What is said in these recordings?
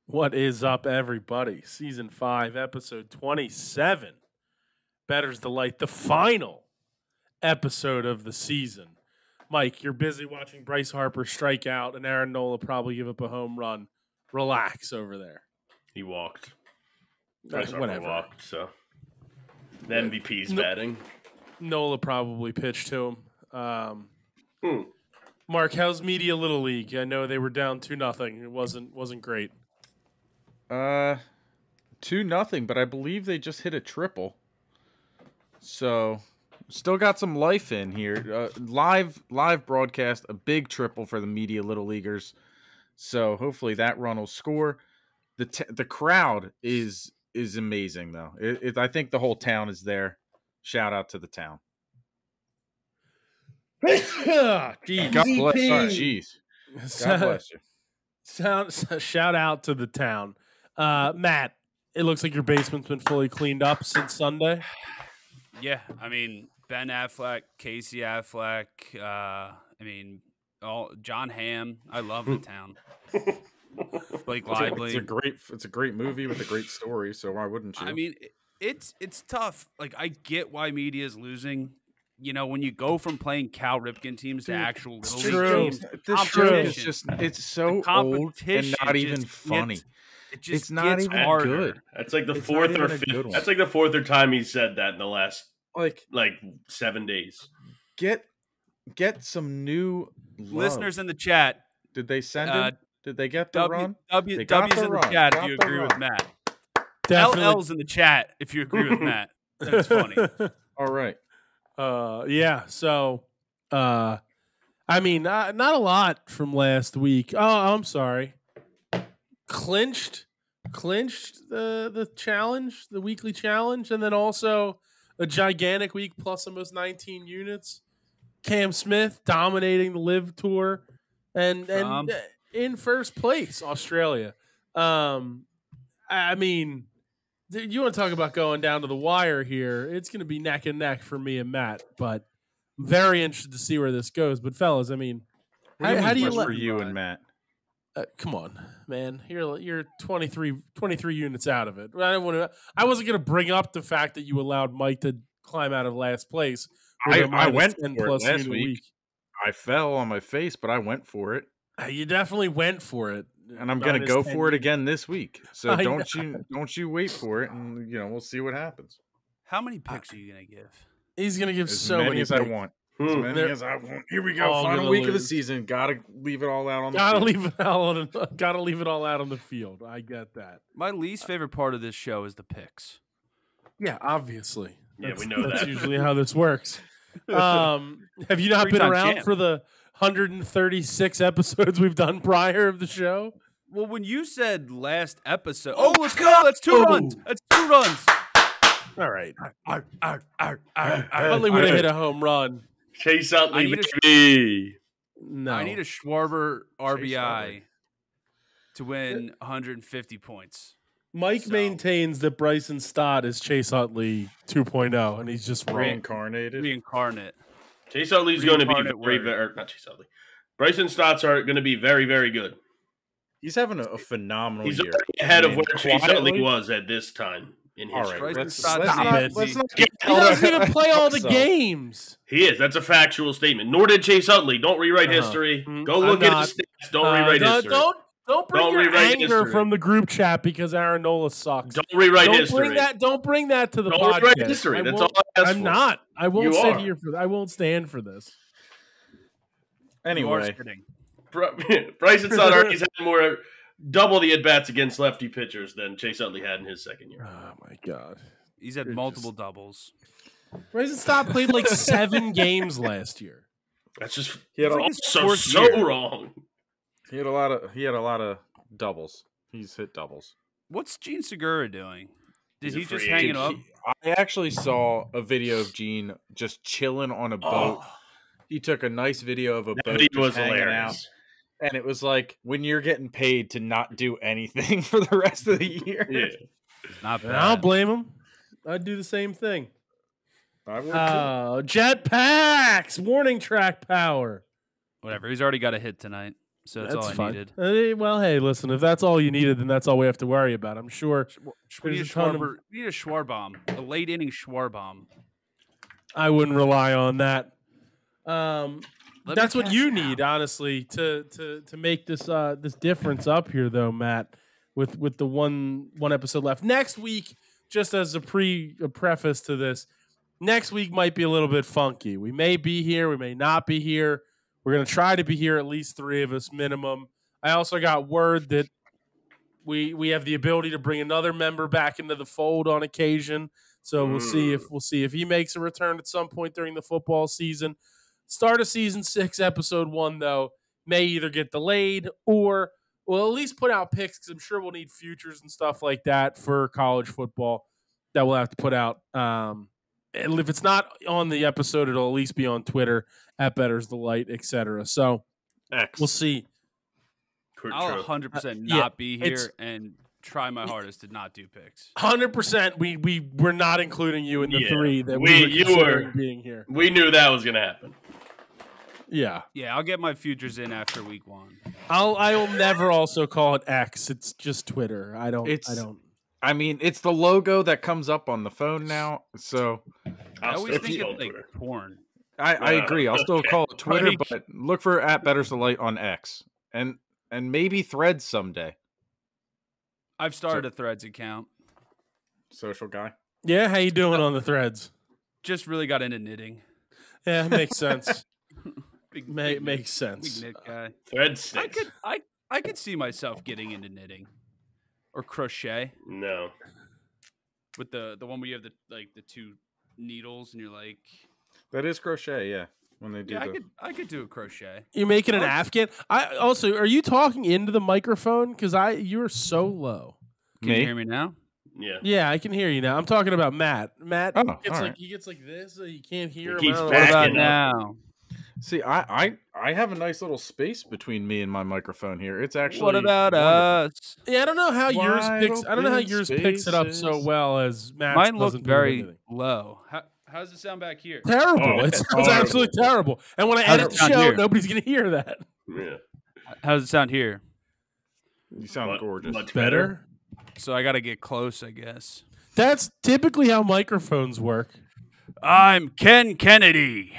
What is up, everybody? Season 5, episode 27. Bettors Delight, the final episode of the season. Mike, you're busy watching Bryce Harper strike out and Aaron Nola probably give up a home run. Relax over there. He walked. Bryce Harper Whatever. walked, so the MVP's batting. Nola probably pitched to him. Mark, how's Media Little League? I know they were down 2-0. It wasn't great. 2-0, but I believe they just hit a triple. So, still got some life in here. Live broadcast, a big triple for the Media Little Leaguers. So, hopefully that run will score. The crowd is amazing, though. I think the whole town is there. Shout out to the town. Jeez. God bless you. Jeez. God bless you. Shout out to the town. Matt, it looks like your basement's been fully cleaned up since Sunday. Yeah, I mean, Ben Affleck, Casey Affleck, John Hamm. I love the town. Blake Lively. It's a great movie with a great story, so why wouldn't you? I mean, it's tough. Like, I get why media is losing. You know, when you go from playing Cal Ripken teams to actual little league teams, this show is just so old and not even funny. It's not even harder. good. That's like the fourth or fifth. That's like the fourth or time he said that in the last like 7 days. Get some new listeners in the chat. Did they send it? Did they get the run? W's in the chat if you agree with Matt. LL's in the chat if you agree with Matt. That's funny. All right. Yeah. So, I mean, not a lot from last week. Oh, I'm sorry. Clinched the challenge, the weekly challenge, and then also a gigantic week plus almost 19 units. Cam Smith dominating the Live Tour and in first place, Australia. I mean, you want to talk about going down to the wire here? It's going to be neck and neck for me and Matt, but I'm very interested to see where this goes. But fellas, I mean, how do you let for you and Matt? Come on, man. You're 23 units out of it. I wasn't going to bring up the fact that you allowed Mike to climb out of last place. I went for it last week. I fell on my face, but I went for it. You definitely went for it. And I'm going to go for it again this week. So don't you wait for it, and we'll see what happens. How many picks are you going to give? He's going to give as many as I want. As many as I want. Here we go. Final week of the season. Got to leave it all out on the field. Gotta leave it all out on the field. I get that. My least favorite part of this show is the picks. Yeah, obviously. We know that's that. usually how this works. Have you not been around for the 136 episodes we've done prior of the show? Well, when you said last episode, let's go. That's 2 runs. That's 2 runs. All right. Only would have hit a home run. Chase Utley, baby. No. I need a Schwarber RBI to win 150 points. Mike maintains that Bryson Stott is Chase Utley 2.0, and he's just reincarnate. Chase Utley's going to be not Chase Utley. Bryson Stott's are going to be very, very good. He's having a phenomenal year. He's ahead of where Chase Utley was at this time in history. All right, let's not he doesn't even play all the games. He is. That's a factual statement. Nor did Chase Utley. Don't rewrite history. Go look at his stats. Don't rewrite history. Don't bring your anger from the group chat because Aaron Nola sucks. Don't rewrite history. Don't bring that to the podcast. Don't rewrite history. That's all I ask for. I'm not. I won't sit here for. I won't stand for this. Anyway, Bryson Stott already had more. Double the at-bats against lefty pitchers than Chase Utley had in his second year. Oh, my God. He's had multiple doubles. Bryson Stott played like 7 games last year. That's just he had so wrong. He had a lot of doubles. He's hit doubles. What's Gene Segura doing? Did he just hang it up? I actually saw a video of Gene just chilling on a boat. He took a nice video of a boat just hanging out. And it was like when you're getting paid to not do anything for the rest of the year. Yeah. Not bad. I don't blame him. I'd do the same thing. I would too. Jetpacks! Warning track power. Whatever. He's already got a hit tonight. So that's all I fine. needed. Well, hey, listen, if that's all you needed, then that's all we have to worry about. I'm sure We need a there's a ton of. Schwarbomb, a late inning Schwarbomb. I wouldn't rely on that. Let That's me what cash you out. need, honestly, to make this this difference up here, though, Matt. With the one episode left next week, just as a preface to this, next week might be a little bit funky. We may be here, we may not be here. We're gonna try to be here, at least 3 of us minimum. I also got word that we have the ability to bring another member back into the fold on occasion. So we'll see if he makes a return at some point during the football season. Start of season 6, episode 1, though, may either get delayed or we'll at least put out picks, because I'm sure we'll need futures and stuff like that for college football that we'll have to put out. And if it's not on the episode, it'll at least be on Twitter at Bettors Delight, etc. So we'll see. I'll 100% not be here and try my hardest to not do picks. 100%. We're not including you in the 3 that you were being here. We knew that was going to happen. Yeah. Yeah, I'll get my futures in after week 1. I'll never also call it X. It's just Twitter. I don't. I mean, it's the logo that comes up on the phone now. So I always think it's like porn. I agree. I'll still call it Twitter, but look for at Bettors Delight on X and maybe Threads someday. I've started a Threads account. Social guy. Yeah, how you doing on the Threads? Just really got into knitting. Yeah, makes sense. Big Makes sense. knit guy. Thread sticks. I could see myself getting into knitting or crochet. No. With the one where you have the 2 needles and you're like, that is crochet, yeah. When they do I could do a crochet. You're making an Afghan. Are you talking into the microphone? Because you're so low. Can you hear me now? Yeah. Yeah, I can hear you now. I'm talking about Matt. Matt he gets like this, so you can't hear him. Keeps What about now? See, I have a nice little space between me and my microphone here. It's actually What about wonderful. us? Yeah, I don't know how yours picks. I don't know how yours picks it up so well as Matt's. Mine looked very low. How does it sound back here? Terrible. It sounds absolutely terrible. And when I edit the show, nobody's gonna hear that. Yeah. How does it sound here? You sound gorgeous. Much better. So I got to get close, I guess. That's typically how microphones work. I'm Ken Kennedy.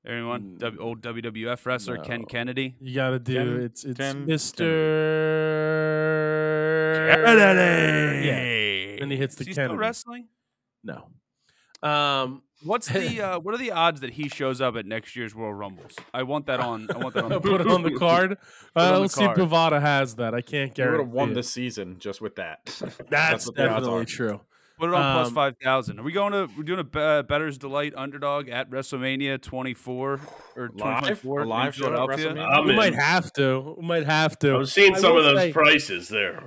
Everyone, old WWF wrestler Ken Kennedy. You got to do it's Mr. Kennedy. Yeah. And he hits the Is he Kennedy. still wrestling? No. What's the what are the odds that he shows up at next year's Royal Rumbles? I want that on. Put it on the card. Let's see if Bovada has that. I can't guarantee. You would have won the season just with that. That's definitely true. Put it on plus 5,000. We're doing a Bettors Delight underdog at WrestleMania 24 or 2024 live show at WrestleMania. We might have to. I was seeing some of those prices there.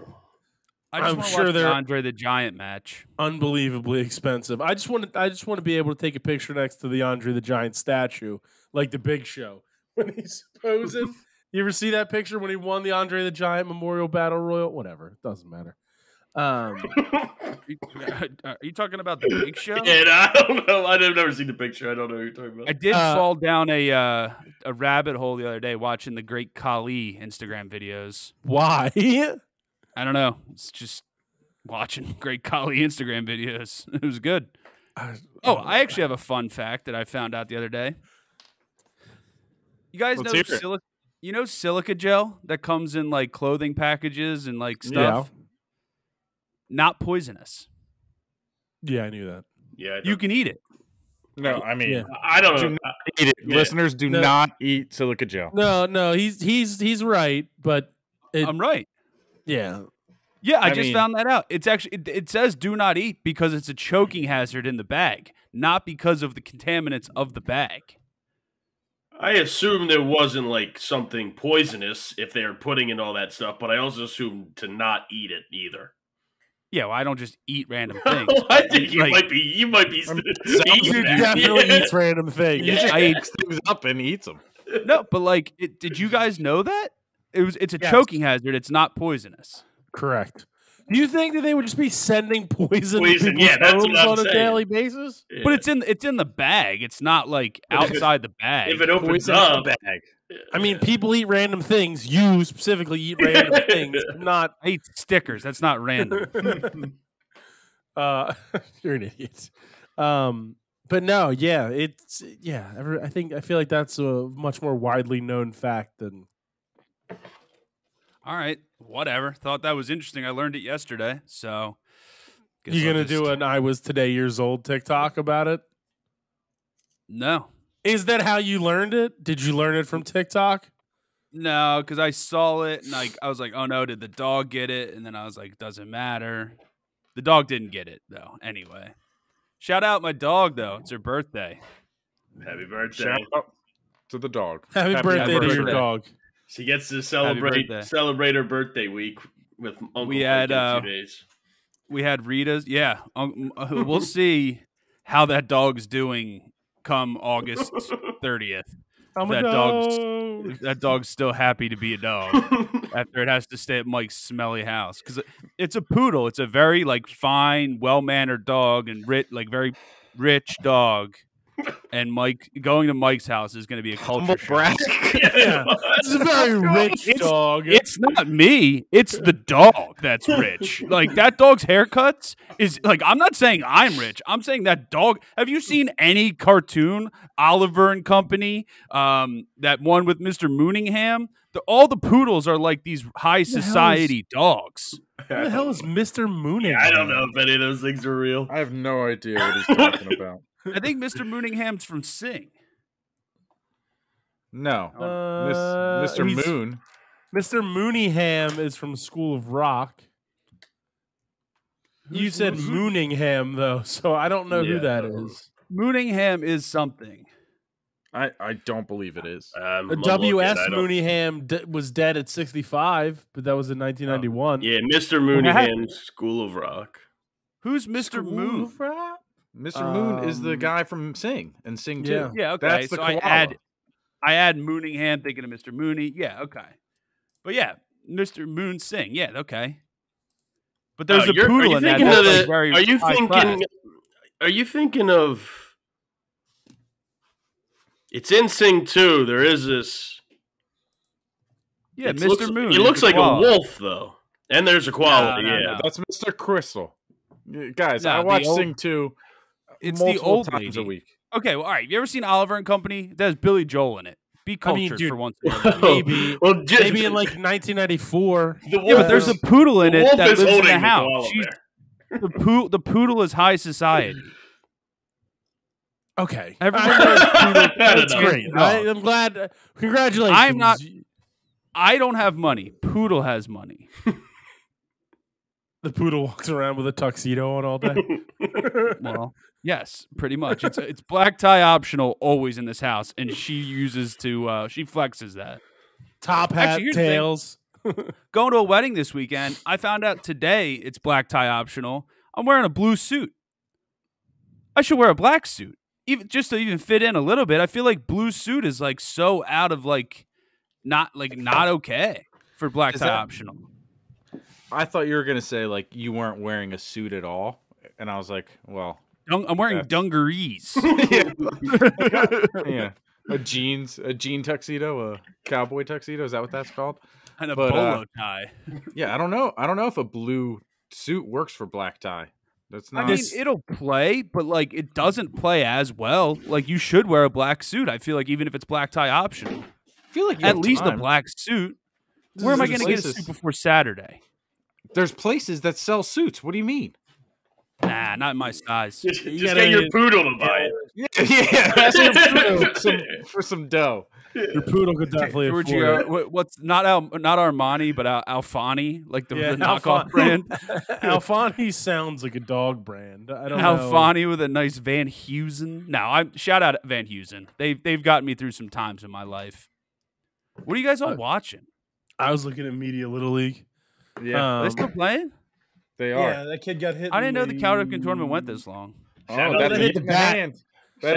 I'm sure they're Andre the Giant match. Unbelievably expensive. I just want to be able to take a picture next to the Andre the Giant statue, like the Big Show when he's posing. You ever see that picture when he won the Andre the Giant Memorial Battle Royal? Whatever, it doesn't matter. Are you talking about the Big Show? Yeah, I don't know. I've never seen the picture. I don't know what you're talking about. I did fall down a rabbit hole the other day watching the Great Khali Instagram videos. Why? I don't know. It's just watching Great Khali Instagram videos. It was good. I actually have a fun fact that I found out the other day. You guys know silica gel that comes in like clothing packages and like stuff? Yeah. Not poisonous. Yeah, I knew that. Yeah, you can eat it. No, I mean, I don't know. Do not eat it. Yeah. Listeners, do not eat silica gel. No, he's right, but I'm right. Yeah. Yeah, I just found that out. It's actually it says do not eat because it's a choking hazard in the bag, not because of the contaminants of the bag. I assumed it wasn't like something poisonous if they're putting in all that stuff, but I also assumed to not eat it either. Yeah, well, I don't just eat random things. I think you might be. You might be. Definitely eats random things. You just eats things up and eats them. No, but like, did you guys know that it's a choking hazard? It's not poisonous. Correct. Do you think that they would just be sending poison to people's homes on a daily basis? Yeah. But it's in the bag. It's not like outside the bag. If it opens up, I mean, people eat random things. You specifically eat random things, not. I eat stickers. That's not random. You're an idiot. But no, yeah, I feel like that's a much more widely known fact than. All right, whatever. Thought that was interesting. I learned it yesterday, so. You gonna do an "I was today years old" TikTok about it? No. Is that how you learned it? Did you learn it from TikTok? No, because I saw it and I was like, oh no, did the dog get it? And then I was like, doesn't matter. The dog didn't get it though. Anyway, shout out my dog though. It's her birthday. Happy birthday. Shout out to the dog. Happy birthday to your birthday. dog. She gets to celebrate her birthday week with Uncle We Mike had, in a few days. We had Rita's. Yeah, we'll see how that dog's doing come August 30th. That dog's still happy to be a dog after it has to stay at Mike's smelly house because it's a poodle. It's a very fine, well-mannered dog and very rich dog. And Mike going to Mike's house is going to be a culture shock. Yeah. It's a very rich dog. It's not me. It's the dog that's rich. That dog's haircuts is I'm not saying I'm rich. I'm saying that dog. Have you seen any cartoon, Oliver and Company? That one with Mr. Mooningham? All the poodles are like these high society dogs. Who the hell is Mr. Mooningham? I don't know if any of those things are real. I have no idea what he's talking about. I think Mr. Mooningham's from Sing. No, Mr. Moon. Mr. Mooningham is from School of Rock. You said Mooningham though, so I don't know who that is. Mooningham is something. I don't believe it is. W.S. Mooningham was dead at 65, but that was in 1991. Yeah, Mr. Mooningham's School of Rock. Who's Mr. Moon? Mr. Moon is the guy from Sing and Sing 2. Yeah, okay. That's the so koala. I add Mooningham thinking of Mr. Mooney. Yeah, okay. But yeah, Mr. Moon Sing. Yeah, okay. But there's a poodle in that. Are you thinking of? It's in Sing 2. There is this. Yeah, Mr. Moon. He looks like a wolf though, and there's a koala. No. That's Mr. Crystal. Guys, I watch Sing 2. It's the old times a week. Okay, well, all right. You ever seen Oliver and Company? There's Billy Joel in it. Be cultured for once. Maybe. Maybe in 1994. But there's a poodle in it that lives in the house. The poodle is high society. Okay. That's great. I'm glad. Congratulations. I don't have money. Poodle has money. The poodle walks around with a tuxedo on all day. Well, yes, pretty much. It's black tie optional always in this house, and she flexes that. Top hat, tails. Going to a wedding this weekend, I found out today it's black tie optional. I'm wearing a blue suit. I should wear a black suit, just to fit in a little bit. I feel like blue suit is so out of not okay for black tie optional. I thought you were going to say, you weren't wearing a suit at all. And I was like, well. I'm wearing dungarees. Yeah. A jean tuxedo, a cowboy tuxedo. Is that what that's called? And a bolo tie. Yeah, I don't know. I don't know if a blue suit works for black tie. That's not. I mean, it'll play, but it doesn't play as well. You should wear a black suit. I feel like even if it's black tie optional. I feel like at least a black suit. Where am I going to get a suit before Saturday? There's places that sell suits. What do you mean? Nah, not my size. Just get your poodle to buy it. Yeah. For some dough. Your poodle could definitely afford it. What's not Armani, but Alfani, the knockoff brand. Alfani sounds like a dog brand. I don't know. Alfani with a nice Van Heusen. No, shout out Van Heusen. They've gotten me through some times in my life. What are you guys all watching? I was looking at Media Little League. Yeah, are they still playing? They are. Yeah, that kid got hit. I didn't know the Cowdrickin tournament went this long. Oh, that hit the hand. That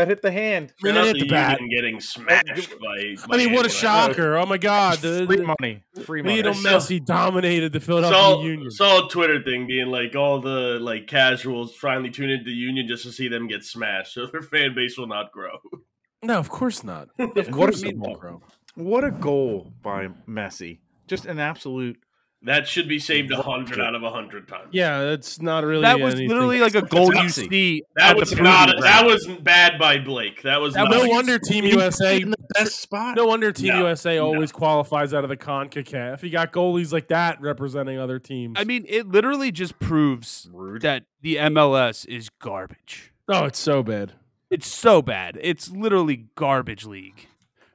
hit the hand. I mean, hit the bat. Getting smashed by. I mean, what a shocker! Oh my God, free money. Lionel Messi dominated the Philadelphia Union. Saw a Twitter thing being all the casuals finally tune into the Union just to see them get smashed, so their fan base will not grow. No, of course not. Of What course a- it won't grow. What a goal by Messi. Just an absolute. That should be saved Rocket. 100 out of 100 times. Yeah, it's not really. That was anything. literally like a goal you Messi. see. That at was the not. proving That ground. was bad by Blake. That was That not. No was- wonder Team USA. In the best spot. No wonder Team No, USA no. always qualifies out of the CONCACAF. You got goalies like that representing other teams. I mean, it literally just proves Rude. that the MLS is garbage. oh, it's so bad. It's so bad. It's literally garbage league.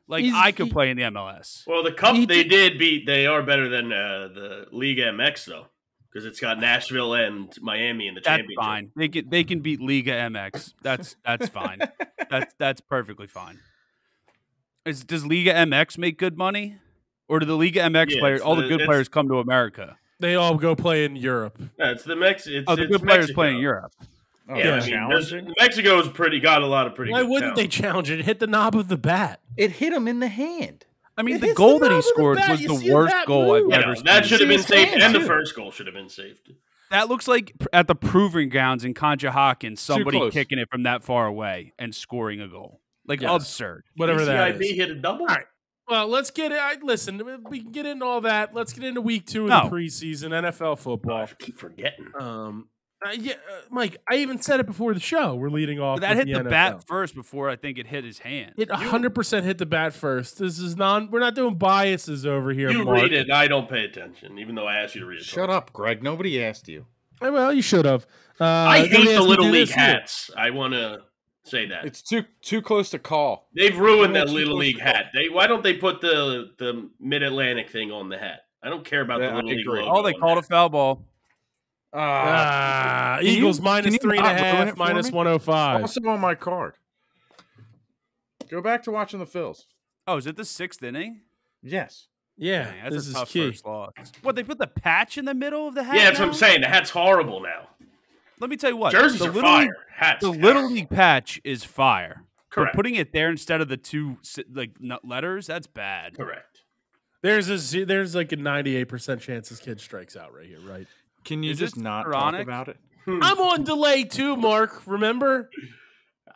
Like I could play in the MLS. Well, the cup they did beat. They are better than the Liga MX though, because it's got Nashville and Miami in the That's championship. fine. They can beat Liga MX. That's fine. That's perfectly fine. Does Liga MX make good money, or do the Liga MX Yeah, players, it's all the the- good it's- players, come to America? They all go play in Europe. Yeah, it's the Mex. The It's good players Mexico. play in Europe. Oh, Yeah, that's I mean, challenging. Mexico's got a lot of pretty. Why good wouldn't they talent. challenge it? Hit the knob of the bat. It hit him in the hand. I mean, It the hits goal the that he knob of the scored bat. was You the see worst that goal I've move? Yeah, ever no, seen. that should have been his saved, hand, and the too. first goal should have been saved. That looks like at the proving grounds in Conshohocken, somebody close. kicking it from that far away and scoring a goal. Like Yes. absurd. Whatever that CIB is. hit a double. All right. Well, let's get it. Listen, we can get into all that. Let's get into week 2 of No. the preseason NFL Oh, I football. keep forgetting. Mike, I even said it before the show. We're leading off. But that with hit the NFL. bat first before I think it hit his hand. It 100% hit the bat first. This is we're not doing biases over here. You Mark. read it, I don't pay attention, even though I asked you to read it. Shut up, Greg. Nobody asked you. Well, you should have. I hate nobody the asked me to Little do League this either. hats. I want to say that. It's too close to call. They've ruined Yeah, that it's Little supposed League to hat. Why don't they put the Mid-Atlantic thing on the hat? I don't care about Yeah, the Little I League agree. logo. Oh, they on called a that. foul ball. Eagles you- minus can you not ruin 3.5, it for minus me? 105. Also on my card. Go back to watching the Phils. Oh, is it the 6th inning? Yes. Yeah, Dang, that's this a is tough key. first loss. What, they put the patch in the middle of the hat? Yeah, that's what now? I'm saying. The hat's horrible now. Let me tell you what. Jerseys the are Little fire. League- Hats. The Little League patch is fire. Correct. But putting it there instead of the two letters, that's bad. Correct. There's like a 98% chance this kid strikes out right here, right? Can you Is just this not ironic? talk about it? I'm on delay too, Mark. Remember?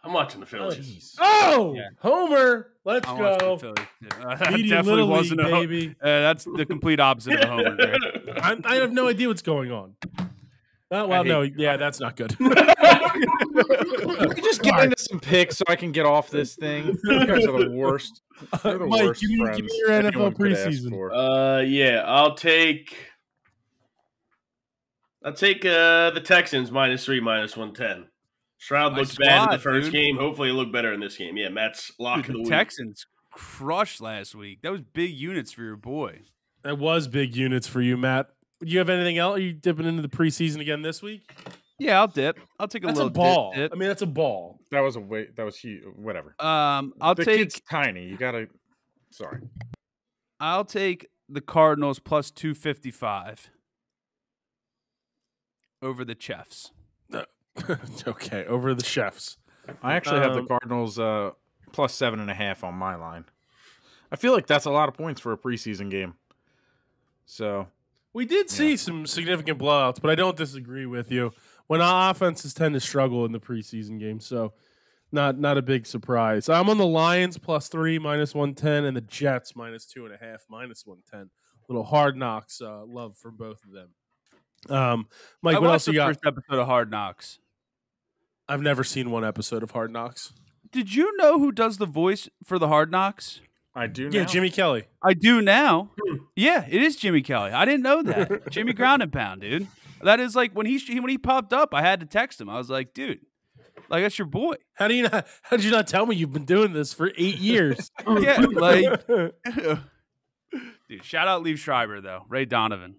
I'm watching the Phillies. Oh, Yeah. Homer. Let's I watched the go. Phillies, too. That Media definitely Little wasn't League, a baby. That's the complete opposite of a homer there. I have no idea what's going on. Oh, well, hate no, you. yeah, that's not good. Can we just get into some picks so I can get off this thing? You guys are the worst. You're the Mike, worst give me friends your NFL anyone could ask preseason. for. Yeah, I'll take the Texans -3, -110. Stroud Nice looked bad in the squad, first dude. game. Hopefully, he'll look better in this game. Yeah, Matt's lock Dude, of the the week. Texans crushed last week. That was big units for your boy. That was big units for you, Matt. Do you have anything else? Are you dipping into the preseason again this week? Yeah, I'll dip. I'll take a That's little a ball. dip. I mean, that's a ball. That was huge. Whatever. I'll The take kid's tiny. You gotta. Sorry. I'll take the Cardinals plus 255 over the Chiefs. Okay, over the chefs. I actually have the Cardinals plus 7.5 on my line. I feel like that's a lot of points for a preseason game. So We did see some significant blowouts, but I don't disagree with you. When our offenses tend to struggle in the preseason game, so not a big surprise. I'm on the Lions +3 -110, and the Jets -2.5 -110. Little Hard Knocks love from both of them. Mike, I what else watched you the got? first episode of Hard Knocks. I've never seen one episode of Hard Knocks. Did you know who does the voice for the Hard Knocks? I do. Yeah, now. Jimmy Kelly. I do now. Yeah, it is Jimmy Kelly. I didn't know that. Jimmy Ground and Pound, dude. That is like when he popped up, I had to text him. I was like, dude, like that's your boy. How did you not tell me you've been doing this for 8 years? Yeah, like dude, shout out Liev Schreiber though. Ray Donovan.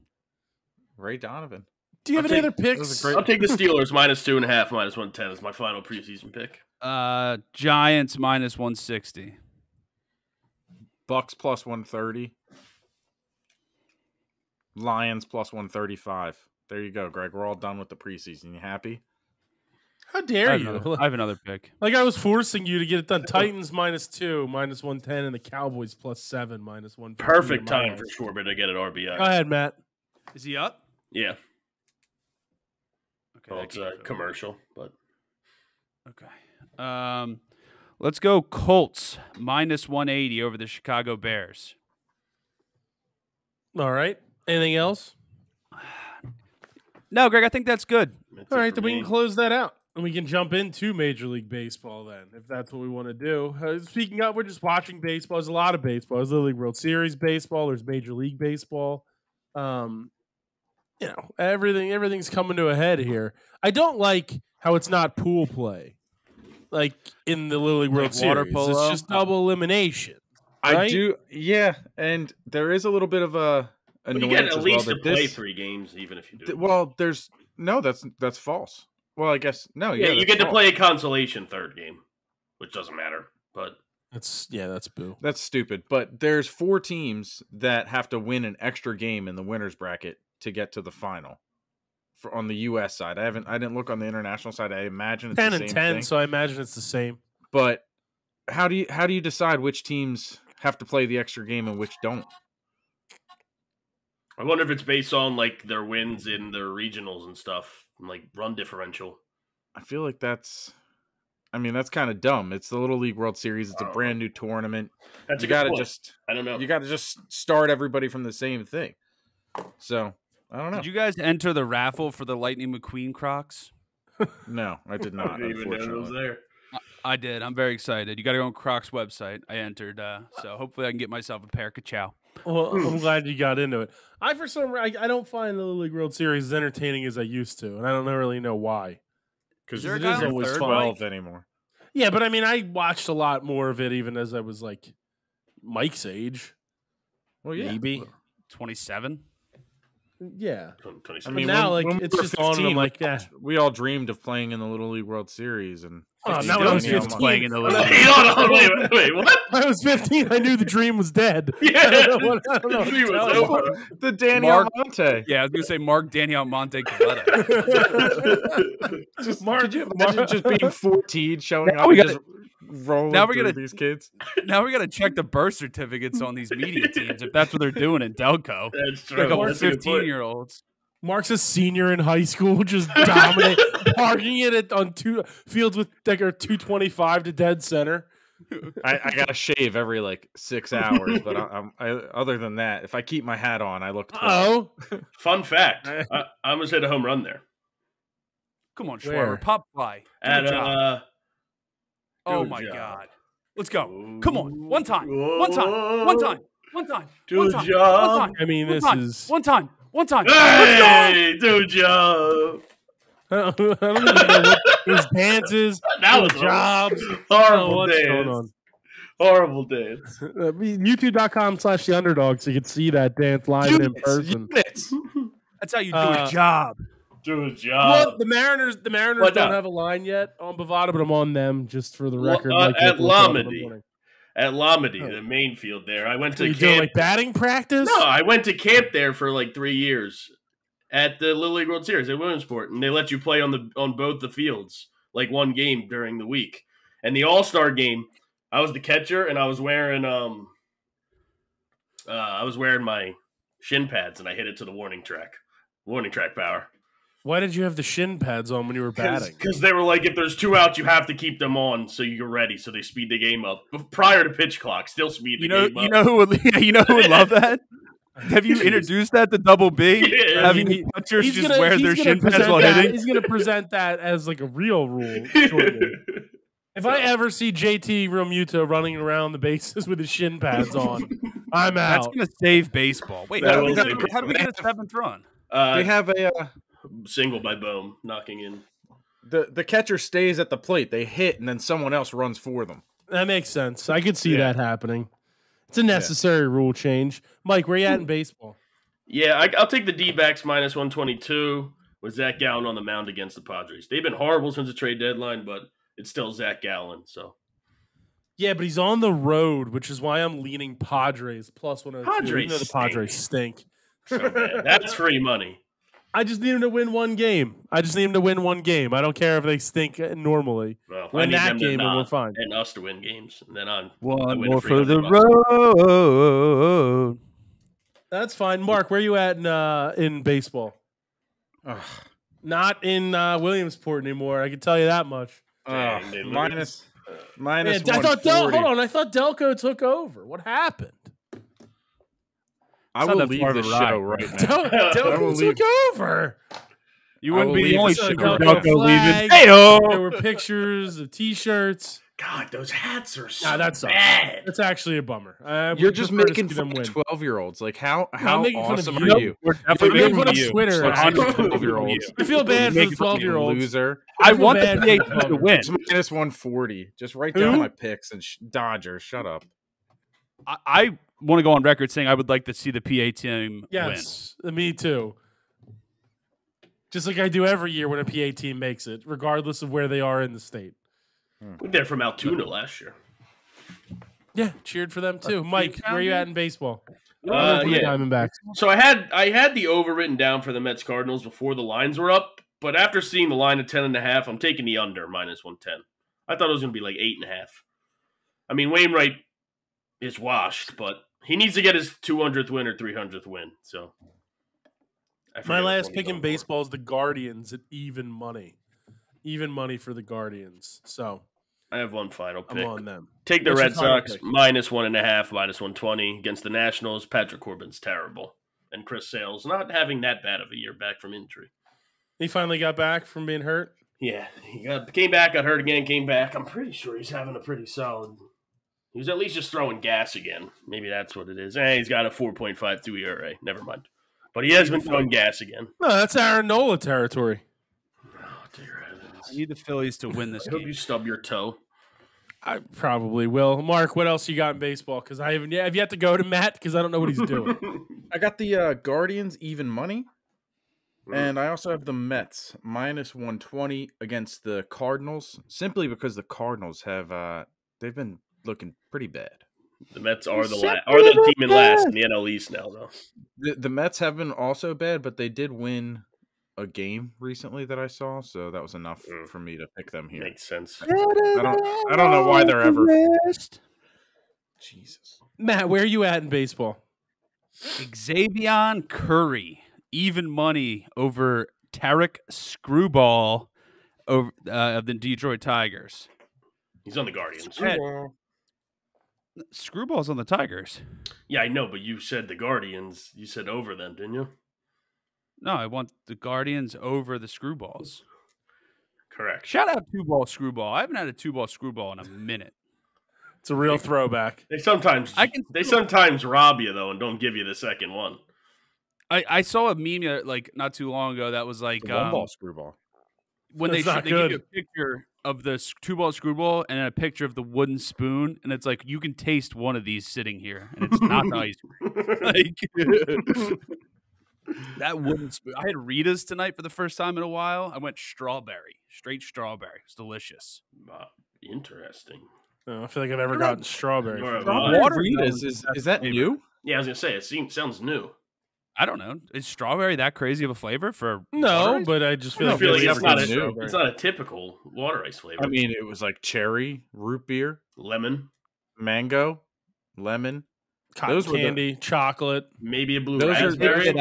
Ray Donovan. Do you have I'll any take- other picks? I'll take the Steelers -2.5 -110 as my final preseason pick. Giants -160. Bucks plus 130. Lions plus 135. There you go, Greg. We're all done with the preseason. You happy? How I dare have you? I have another pick. Like I was forcing you to get it done. Titans -2 -110, and the Cowboys +7 -150. Perfect time for Schwarber to get an RBI. Go ahead, Matt. Is he up? Yeah, Okay. well, that it's game's a over. commercial, but Okay. Let's go Colts minus 180 over the Chicago Bears. All right. Anything else? No, Greg, I think that's good. All right, then we can close that out. And we can jump into Major League Baseball then, if that's what we want to do. Speaking of, we're just watching baseball. There's a lot of baseball. There's Little League World Series baseball. There's Major League Baseball. Everything's coming to a head here. I don't like how it's not pool play, like in the Little League World water Series. polo? It's just double elimination. Right? I do, yeah, and there is a little bit of a annoyance you get at as least well to that play 3 games, even if you do. Well, that's false. Well, I guess no. Yeah, Yeah, you get to play a consolation 3rd game, which doesn't matter. But that's boo. That's stupid. But there's 4 teams that have to win an extra game in the winners bracket to get to the final. On the U.S. side, I didn't look on the international side. I imagine it's 10 the and same 10, thing. so I imagine it's the same. But how do you decide which teams have to play the extra game and which don't? I wonder if it's based on like their wins in their regionals and stuff, and, like run differential. I feel like that's kind of dumb. It's the Little League World Series. It's a brand new tournament. That's you a good gotta point. I don't know. You got to just start everybody from the same thing. So I don't know. Did you guys enter the raffle for the Lightning McQueen Crocs? No, I did I not. didn't even know it was Unfortunately, there. I did. I'm very excited. You got to go on Crocs website. I entered, so hopefully I can get myself a pair of Ka-Chow. Well, I'm glad you got into it. I don't find the Little League World Series as entertaining as I used to, and I don't really know why. because there a it guy is on always third, 12 Mike? anymore. Yeah, but I mean, I watched a lot more of it even as I was like Mike's age. Well, yeah. Maybe. 27. Yeah. 27. I mean, now, when it's we were just on, and I'm like, yeah. we all dreamed of playing in the Little League World Series, and Oh, it's now still I was in the 15. playing in the Little Hey, hold on, wait, what? I was 15. I knew the dream was dead. Yeah. I don't know what The to dream was tell you. over. the Daniel Mark- Monte. Yeah, I was going to say Mark Daniel Monte Coletta. Could you imagine just being 14, showing Now up we and gotta- just rolling now we're through gonna- these kids? Now we got to check the birth certificates on these media teams if that's what they're doing in Delco. That's Like true. all That's a good point. 15-year-olds. Mark's a senior in high school, just dominate, parking it on 2 fields with like a 225 to dead center. I got to shave every like 6 hours, but other than that, if I keep my hat on, I look 12. Oh, Fun fact: I almost hit a home run there. Come on, Where? Schwarber. Pop fly. Do At a job. Oh, good my job. God. Let's go. Come on. One time. One time. One time. One time. Do One a time. job. One time. I mean, One this time. is. One time. One time. Let's Hey, do a job. I don't even know what his dances, That was jobs. horrible what's dance. going on? Horrible dance. YouTube.com/theunderdog so you can see that dance live and in person. Units. That's how you do a job. Do a Well, job. the Mariners What don't now? have a line yet on Bovada, but I'm on them just for the record. At Mike Nichols on in the Lamedy. morning. At Lamedy, the main field there. I went So to you doing camp. like batting practice? No, I went to camp there for like 3 years at the Little League World Series at Williamsport, and they let you play on both the fields, like one game during the week. And the All-Star game, I was the catcher, and I was wearing my shin pads, and I hit it to the warning track power. Why did you have the shin pads on when you were batting? Because they were like, if there's 2 outs, you have to keep them on so you're ready. So they speed the game up prior to pitch clock. Still speed the game up. You know who would love that? Have you introduced that to Double B? Yeah. Having catchers just wear their shin pads present while that- hitting? He's going to present that as like a real rule. shortly. If I ever see JT Realmuto running around the bases with his shin pads on, I'm That's out. going to save baseball. Wait, That how do will save we get a 7th run? They have a Single by Bohm knocking in. the catcher stays at the plate. They hit, and then someone else runs for them. That makes sense. I could see Yeah. that happening. It's a necessary rule change. Mike, where you at in baseball? Yeah, I'll take the D-backs minus 122 with Zach Gallen on the mound against the Padres. They've been horrible since the trade deadline, but it's still Zach Gallen. So Yeah, but he's on the road, which is why I'm leaning Padres plus 102. Padres Even though the Padres stink. so bad. That's free money. I just need him to win one game. I don't care if they stink normally. Well, I Win need that them to game and we're not, fine. and us to win games, and then I One win more free for the $100. road. That's fine. Mark, where you at in baseball? Not in Williamsport anymore. I can tell you that much. Dang, they lose. Minus I thought 140. hold on. I thought Delco took over. What happened? I will leave the show right now. Delco took over. You wouldn't be the only show Delco Delco leaving. flags. There were pictures of T-shirts. God, those hats are so that's bad. That's actually a bummer. You're just making fun of 12-year-olds. Like how making fun of awesome you. are you? We're You're definitely making fun of you. Twitter. 12-year-olds. I feel bad for the 12-year-olds. Loser. I want the PA to win. It's minus 140. Just write down my picks and Dodgers. Shut up. I want to go on record saying I would like to see the PA team Yes, me too. Just like I do every year when a PA team makes it, regardless of where they are in the state. We did from Altoona last year. Yeah, cheered for them too. Mike, where are you at in baseball? Yeah. Diamondbacks. So I had the over written down for the Mets Cardinals before the lines were up, but after seeing the line at 10.5, I'm taking the under minus 110. I thought it was going to be like 8.5. I mean, Wainwright is washed, but he needs to get his 200th win or 300th win. So my last pick in baseball is the Guardians at even money for the Guardians. So I have one final pick. I'm on them. Take the What's Red your final Sox pick? minus 1.5, minus 120 against the Nationals. Patrick Corbin's terrible, and Chris Sale's not having that bad of a year back from injury. He finally got back from being hurt. Yeah, he came back, got hurt again, came back. I'm pretty sure he's having a pretty solid. He was at least just throwing gas again. Maybe that's what it is. He's got a 4.52 ERA. Never mind. But he has been throwing gas again. No, that's Aaron Nola territory. Oh, dear heavens. I need the Phillies to win this I hope game. you stub your toe. I probably will. Mark, what else you got in baseball? Because I've yet to go to Matt because I don't know what he's doing. I got the Guardians even money, and I also have the Mets minus 120 against the Cardinals, simply because the Cardinals have they've been looking pretty bad. The Mets are the team in last in the NL East now, though. The Mets have been also bad, but they did win a game recently that I saw, so that was enough for me to pick them here. Makes sense. I don't know why they're ever. Jesus, Matt, where are you at in baseball? Xavier Curry, even money over Tarek Screwball of the Detroit Tigers. He's on the Guardians. Screwball's on the Tigers. Yeah, I know, but you said the Guardians. You said over them, didn't you? No, I want the Guardians over the Screwballs. Correct. Shout out 2-ball Screwball. I haven't had a 2-ball Screwball in a minute. It's a real throwback. They sometimes rob you though and don't give you the second one. I saw a meme like not too long ago that was like 1-ball Screwball. when they give you a picture of the 2-ball Screwball and then a picture of the wooden spoon, and it's like you can taste one of these sitting here, and it's not the ice cream. Like that wooden spoon. I had Rita's tonight for the first time in a while. I went straight strawberry. It's delicious. Interesting. I don't feel like I've ever gotten strawberry. Water Rita's is that new? Yeah, I was gonna say it sounds new. I don't know. Is strawberry that crazy of a flavor for No, water? but I just feel I like feel like it's it's not a typical water ice flavor. I mean, it was like cherry, root beer, lemon, mango, lemon, cotton candy, chocolate, maybe a blue Those are raspberry.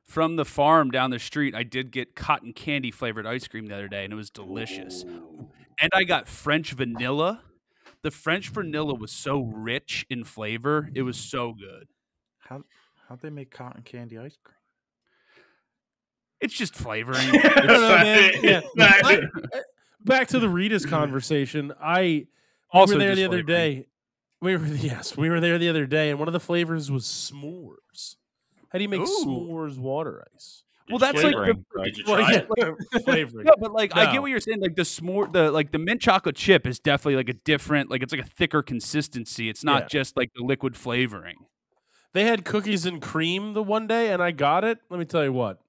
From the farm down the street, I did get cotton candy flavored ice cream the other day, and it was delicious. Ooh. And I got French vanilla. The French vanilla was so rich in flavor; it was so good. How'd they make cotton candy ice cream? It's just flavoring. I don't know, man. Yeah. Back to the Rita's conversation. We were there the other day. We were there the other day, and one of the flavors was s'mores. How do you make s'mores water ice? Well, that's like Did you try it? Flavoring. No, but like I No. get what you're saying. Like the s'more, the mint chocolate chip is definitely like a different, like it's like a thicker consistency. It's not just like the liquid flavoring. They had cookies and cream the one day, and I got it. Let me tell you what.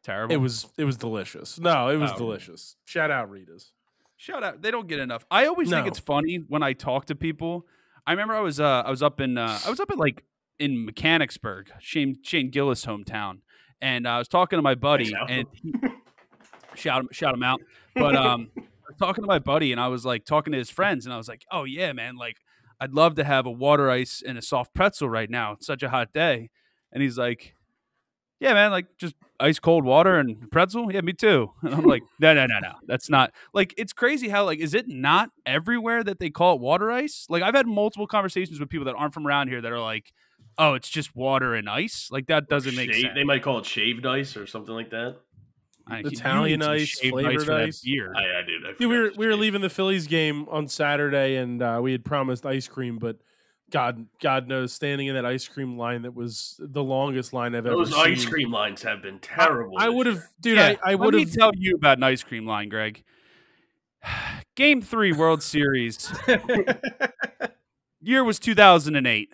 Terrible. It was delicious. No, it was delicious. Shout out Rita's. Shout out. They don't get enough. I always think it's funny when I talk to people. I remember I was up in like in Mechanicsburg, Shane Gillis' hometown, and I was talking to my buddy and shout him out. But I was talking to my buddy, and I was like talking to his friends, and I was like, "Oh yeah, man, like I'd love to have a water ice and a soft pretzel right now. It's such a hot day." And he's like, yeah, man, like just ice cold water and pretzel. Yeah, me too. And I'm like, no. That's not like, it's crazy how like, is it not everywhere that they call it water ice? Like I've had multiple conversations with people that aren't from around here that are like, oh, it's just water and ice. Like that doesn't make sense. They might call it shaved ice or something like that. Italian ice, flavored ice. Beer. I did. Yeah, we were leaving the Phillies game on Saturday, and we had promised ice cream, but God knows, standing in that ice cream line that was the longest line I've ever seen. Those ice cream lines have been terrible. I would have, dude. Yeah, I would have. Let me tell you about an ice cream line, Greg. Game 3 World Series. Year was 2008.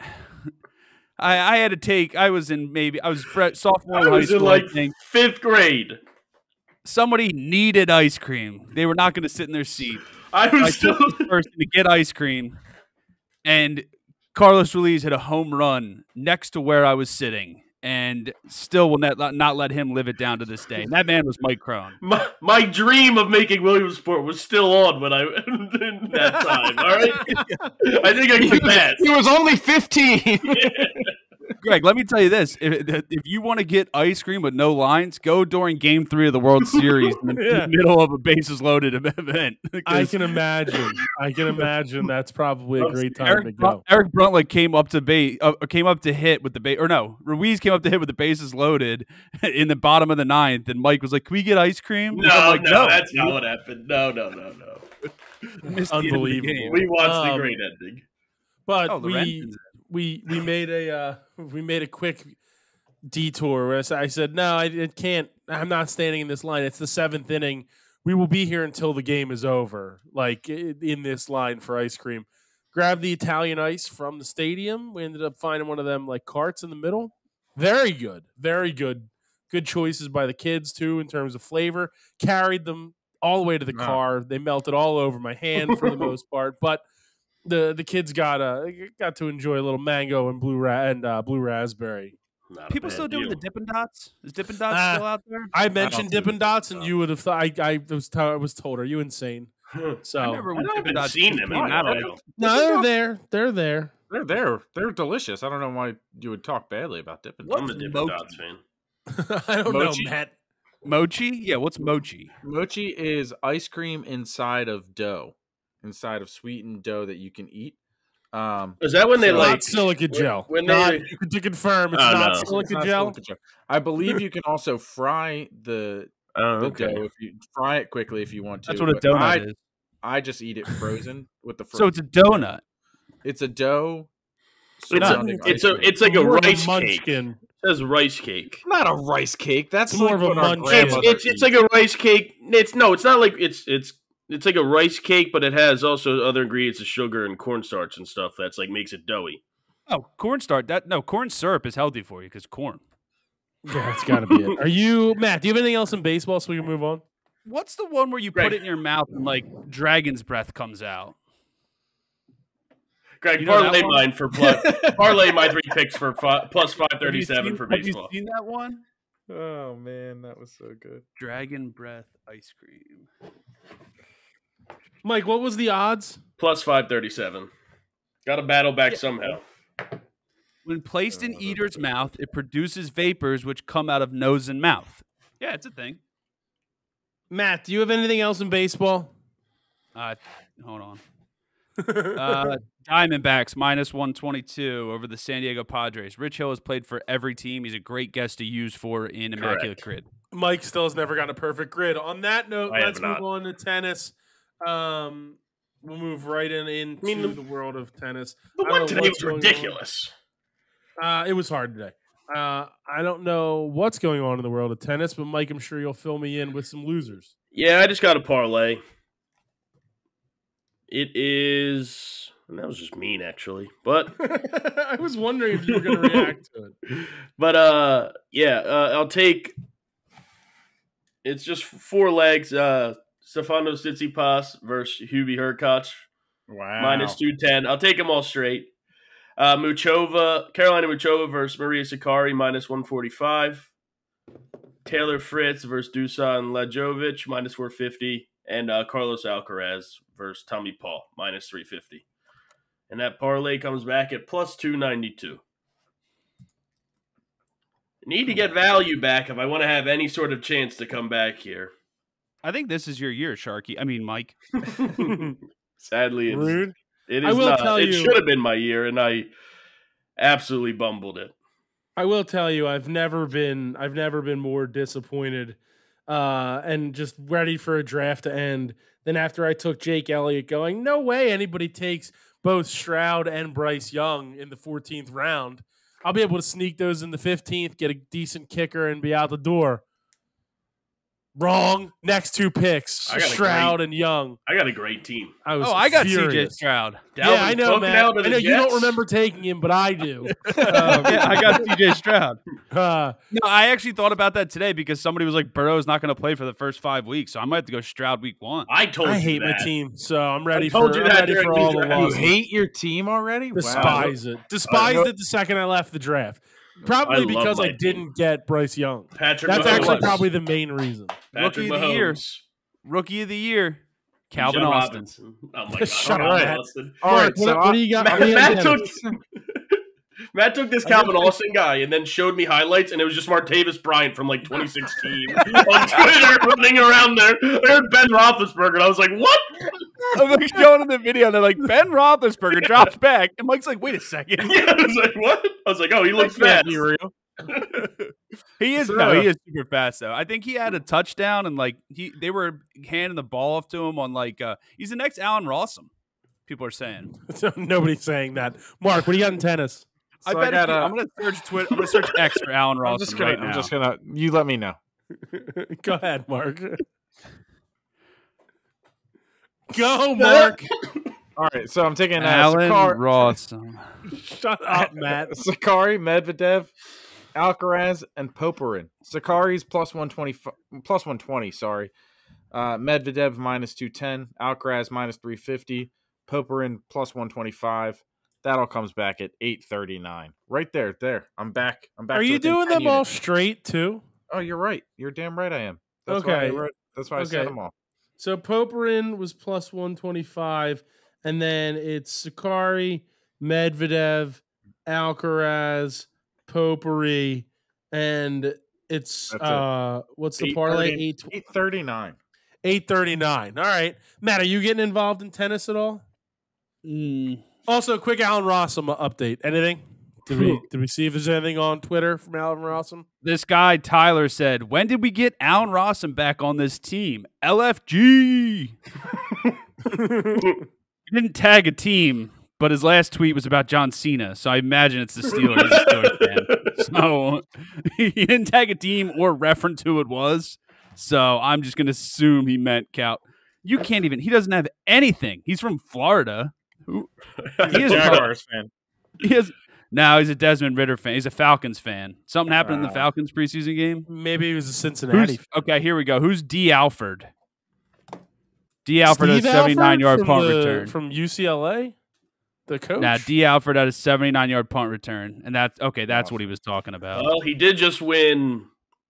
I had to take. I was sophomore in high school. Like 5th grade. Somebody needed ice cream. They were not going to sit in their seat. I took this person to get ice cream, and Carlos Ruiz hit a home run next to where I was sitting, and still will not let him live it down to this day. And that man was Mike Crone. My dream of making Williamsport was still on when I in that time. All right, I think I can pass. He was only 15. Greg, let me tell you this: if you want to get ice cream with no lines, go during Game 3 of the World Series in the middle of a bases loaded event. I can imagine. That's probably a great time to go. Eric Bruntley came up to hit with the base, or no, Ruiz came up to hit with the bases loaded in the bottom of the 9th, and Mike was like, "Can we get ice cream?" No, that's not what happened. No. Unbelievable. We watched the great ending, but we made a quick detour. Where I said, no, it can't. I'm not standing in this line. It's the 7th inning. We will be here until the game is over. Like in this line for ice cream. Grab the Italian ice from the stadium. We ended up finding one of them like carts in the middle. Very good. Good choices by the kids too in terms of flavor. Carried them all the way to the car. They melted all over my hand for the most part, but the kids got to enjoy a little mango and blue raspberry. People still doing the Dippin' Dots? Is Dippin' Dots still out there? I mentioned Dippin' Dots, and you would have thought I was told, "Are you insane?" So I never haven't seen them in a while. No, they're there. They're there. They're delicious. I don't know why you would talk badly about Dippin' Dots. I'm a Dippin' Dots fan. I don't know, Matt. Mochi? Yeah, what's mochi? Mochi is ice cream inside of dough, inside of sweetened dough that you can eat. Is that when they not silica gel? To confirm, it's not silica gel. I believe you can also fry the dough if you fry it quickly if you want to. That's what a donut is. I just eat it frozen with the. So it's a donut. It's a dough. It's like a rice cake. It says rice cake. Not a rice cake. That's more of a munchkin. It's like a rice cake. It's not like it's like a rice cake, but it has also other ingredients of sugar and cornstarch and stuff that's like makes it doughy. Oh, cornstarch. Corn syrup is healthy for you because corn. Yeah, that's got to be it. Are you, Matt, do you have anything else in baseball so we can move on? What's the one where you put it in your mouth and like dragon's breath comes out? Greg, parlay mine for parlay my 3 picks for plus 537 for baseball. Have you seen that one? Oh man, that was so good. Dragon breath ice cream. Mike, what was the odds? Plus 537. Got to battle back somehow. When placed in eater's mouth, it produces vapors which come out of nose and mouth. Yeah, it's a thing. Matt, do you have anything else in baseball? Hold on. Diamondbacks minus 122 over the San Diego Padres. Rich Hill has played for every team. He's a great guest to use for in Immaculate Grid. Mike still has never gotten a perfect grid. On that note, let's move on to tennis. We'll move right into the world of tennis. The one today was ridiculous. It was hard today. I don't know what's going on in the world of tennis, but Mike, I'm sure you'll fill me in with some losers. Yeah, I just got a parlay. It is, and that was just mean actually, but I was wondering if you were going to react to it. But I'll take. It's just 4 legs. Stefano Tsitsipas versus Hubie Hurkacz. Wow. Minus 210. I'll take them all straight. Carolina Muchova versus Maria Sakkari, minus 145. Taylor Fritz versus Dusan Lajovic, minus 450. And Carlos Alcaraz versus Tommy Paul, minus 350. And that parlay comes back at plus 292. Need to get value back if I want to have any sort of chance to come back here. I think this is your year, Sharky. I mean, Mike. Sadly, Rude. it I is will not. tell It you- should have been my year, and I absolutely bumbled it. I will tell you, I've never been more disappointed and just ready for a draft to end than after I took Jake Elliott, going, no way anybody takes both Stroud and Bryce Young in the 14th round. I'll be able to sneak those in the 15th, get a decent kicker, and be out the door. Wrong. Next two picks, I got a Stroud and Young. I got a great team. I got furious. CJ Stroud. Yeah, I know, Dalvin man. out of I the know you don't Jets. remember taking him, but I do. Yeah, I got CJ Stroud. Uh, No, I actually thought about that today because somebody was like, Burrow's not going to play for the first 5 weeks, so I might have to go Stroud week 1. I told I you hate my that. team, so I'm ready told for you I'm that ready during for the all the draft. You losses. hate your team already? Despise it. Despised it the second I left the draft. Probably I love because my I team. didn't get Bryce Young. Patrick That's Mahomes. actually probably the main reason. Patrick Rookie of the year. Mahomes. Rookie of the year, Calvin Bijan Austin. Robinson. Oh my God. Shut Calvin up. Austin. All right, Mark, so what do you got? What do you Matt got? took, Matt took this Calvin Austin guy and then showed me highlights, and it was just Martavis Bryant from like 2016 on Twitter running around there. I heard Ben Roethlisberger, and I was like, what? I'm like showing in the video, and they're like, Ben Roethlisberger drops back. And Mike's like, wait a second. Yeah, I was like, what? I was like, oh, he looks Can't fast. be real. He is he is super fast though. I think he had a touchdown and like they were handing the ball off to him on like he's the next Allen Rossum. People are saying. Nobody's saying that. Mark, what do you got in tennis? I So bet got, I'm gonna search Twitter. I'm gonna search X for Allen Rossum right now. I'm just gonna. You let me know. Go ahead, Mark. Go, Mark. All right, so I'm taking Allen Rossum. Shut up, Matt. Sakari, Medvedev, Alcaraz, and Popyrin. Sakari's plus 120. Sorry. Medvedev minus 210. Alcaraz minus 350. Popyrin plus 125. That all comes back at 839. Right there. I'm back. Are you doing them all straight too? Oh, you're right. You're damn right I am. That's Okay. That's why I said them all. So Popyrin was plus 125, and then it's Sakari, Medvedev, Alcaraz, Popyrin, and it's what's the parlay? 839. 839. All right, Matt, are you getting involved in tennis at all? Also, quick Allen Rossum update. Anything? Did we see if there's anything on Twitter from Allen Rossum? This guy Tyler said, "When did we get Allen Rossum back on this team?" LFG. He didn't tag a team, but his last tweet was about John Cena, so I imagine it's the Steelers. He's a Steelers fan. So he didn't tag a team or reference who it was. So I'm just gonna assume he meant Cal. You can't even. He doesn't have anything. He's from Florida. He is Jaguars fan. He is. No, he's a Desmond Ritter fan. He's a Falcons fan. Something happened in the Falcons preseason game. Maybe he was a Cincinnati. Okay, here we go. Who's D. Alford? D. Alford had a 79-yard punt return. From UCLA? The coach? Nah, D. Alford had a 79-yard punt return. And that's what he was talking about. Well, he did just win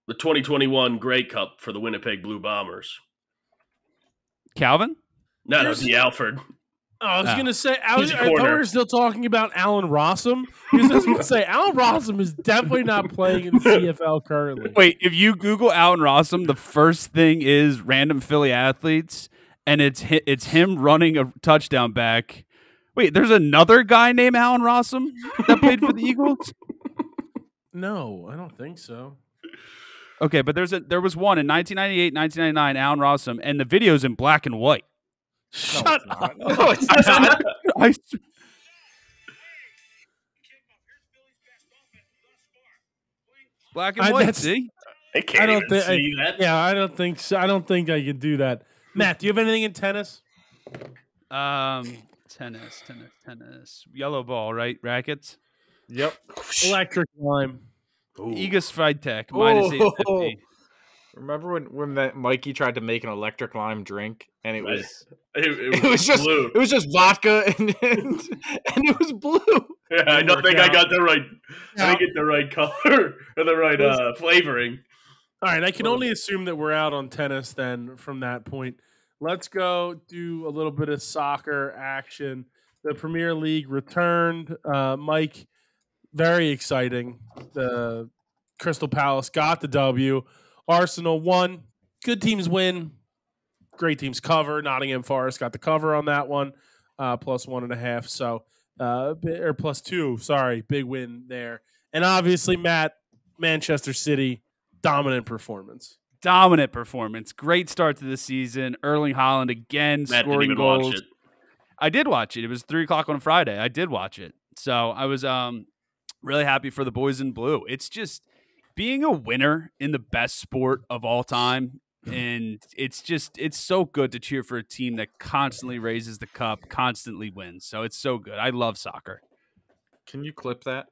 the 2021 Grey Cup for the Winnipeg Blue Bombers. Calvin? No, D. Alford. Oh, I was going to say, I He's a thought we corner. were still talking about Allen Rossum. Because I was going to say, Allen Rossum is definitely not playing in the CFL currently. Wait, if you Google Allen Rossum, the first thing is random Philly athletes, and it's him running a touchdown back. Wait, there's another guy named Allen Rossum that played for the Eagles? No, I don't think so. Okay, but there was one in 1998, 1999, Allen Rossum, and the video's in black and white. Shut up. No, it's not. Black and white, that's- see? I can't I don't even think. see that. Yeah, I don't think so. I don't think I could do that. Matt, do you have anything in tennis? Tennis. Yellow ball, right? Rackets? Yep. Electric lime. Aegis Fitech, minus 850. Remember when that Mikey tried to make an electric lime drink and it was It it was just blue. it was just vodka and it was blue. Yeah, I don't think I got the right. I Yeah. didn't get the right color or the right flavoring. All right, I can only assume that we're out on tennis then from that point. Let's go do a little bit of soccer action. The Premier League returned. Mike, very exciting. The Crystal Palace got the W. Arsenal won. Good teams win. Great teams cover. Nottingham Forest got the cover on that one, plus 1.5. So, or plus 2. Sorry, big win there. And obviously, Matt, Manchester City, dominant performance. Dominant performance. Great start to the season. Erling Haaland again Matt scoring didn't even goals. watch it. I did watch it. It was 3:00 on Friday. I did watch it. So I was really happy for the boys in blue. It's just being a winner in the best sport of all time. And it's so good to cheer for a team that constantly raises the cup, constantly wins. So it's so good. I love soccer. Can you clip that?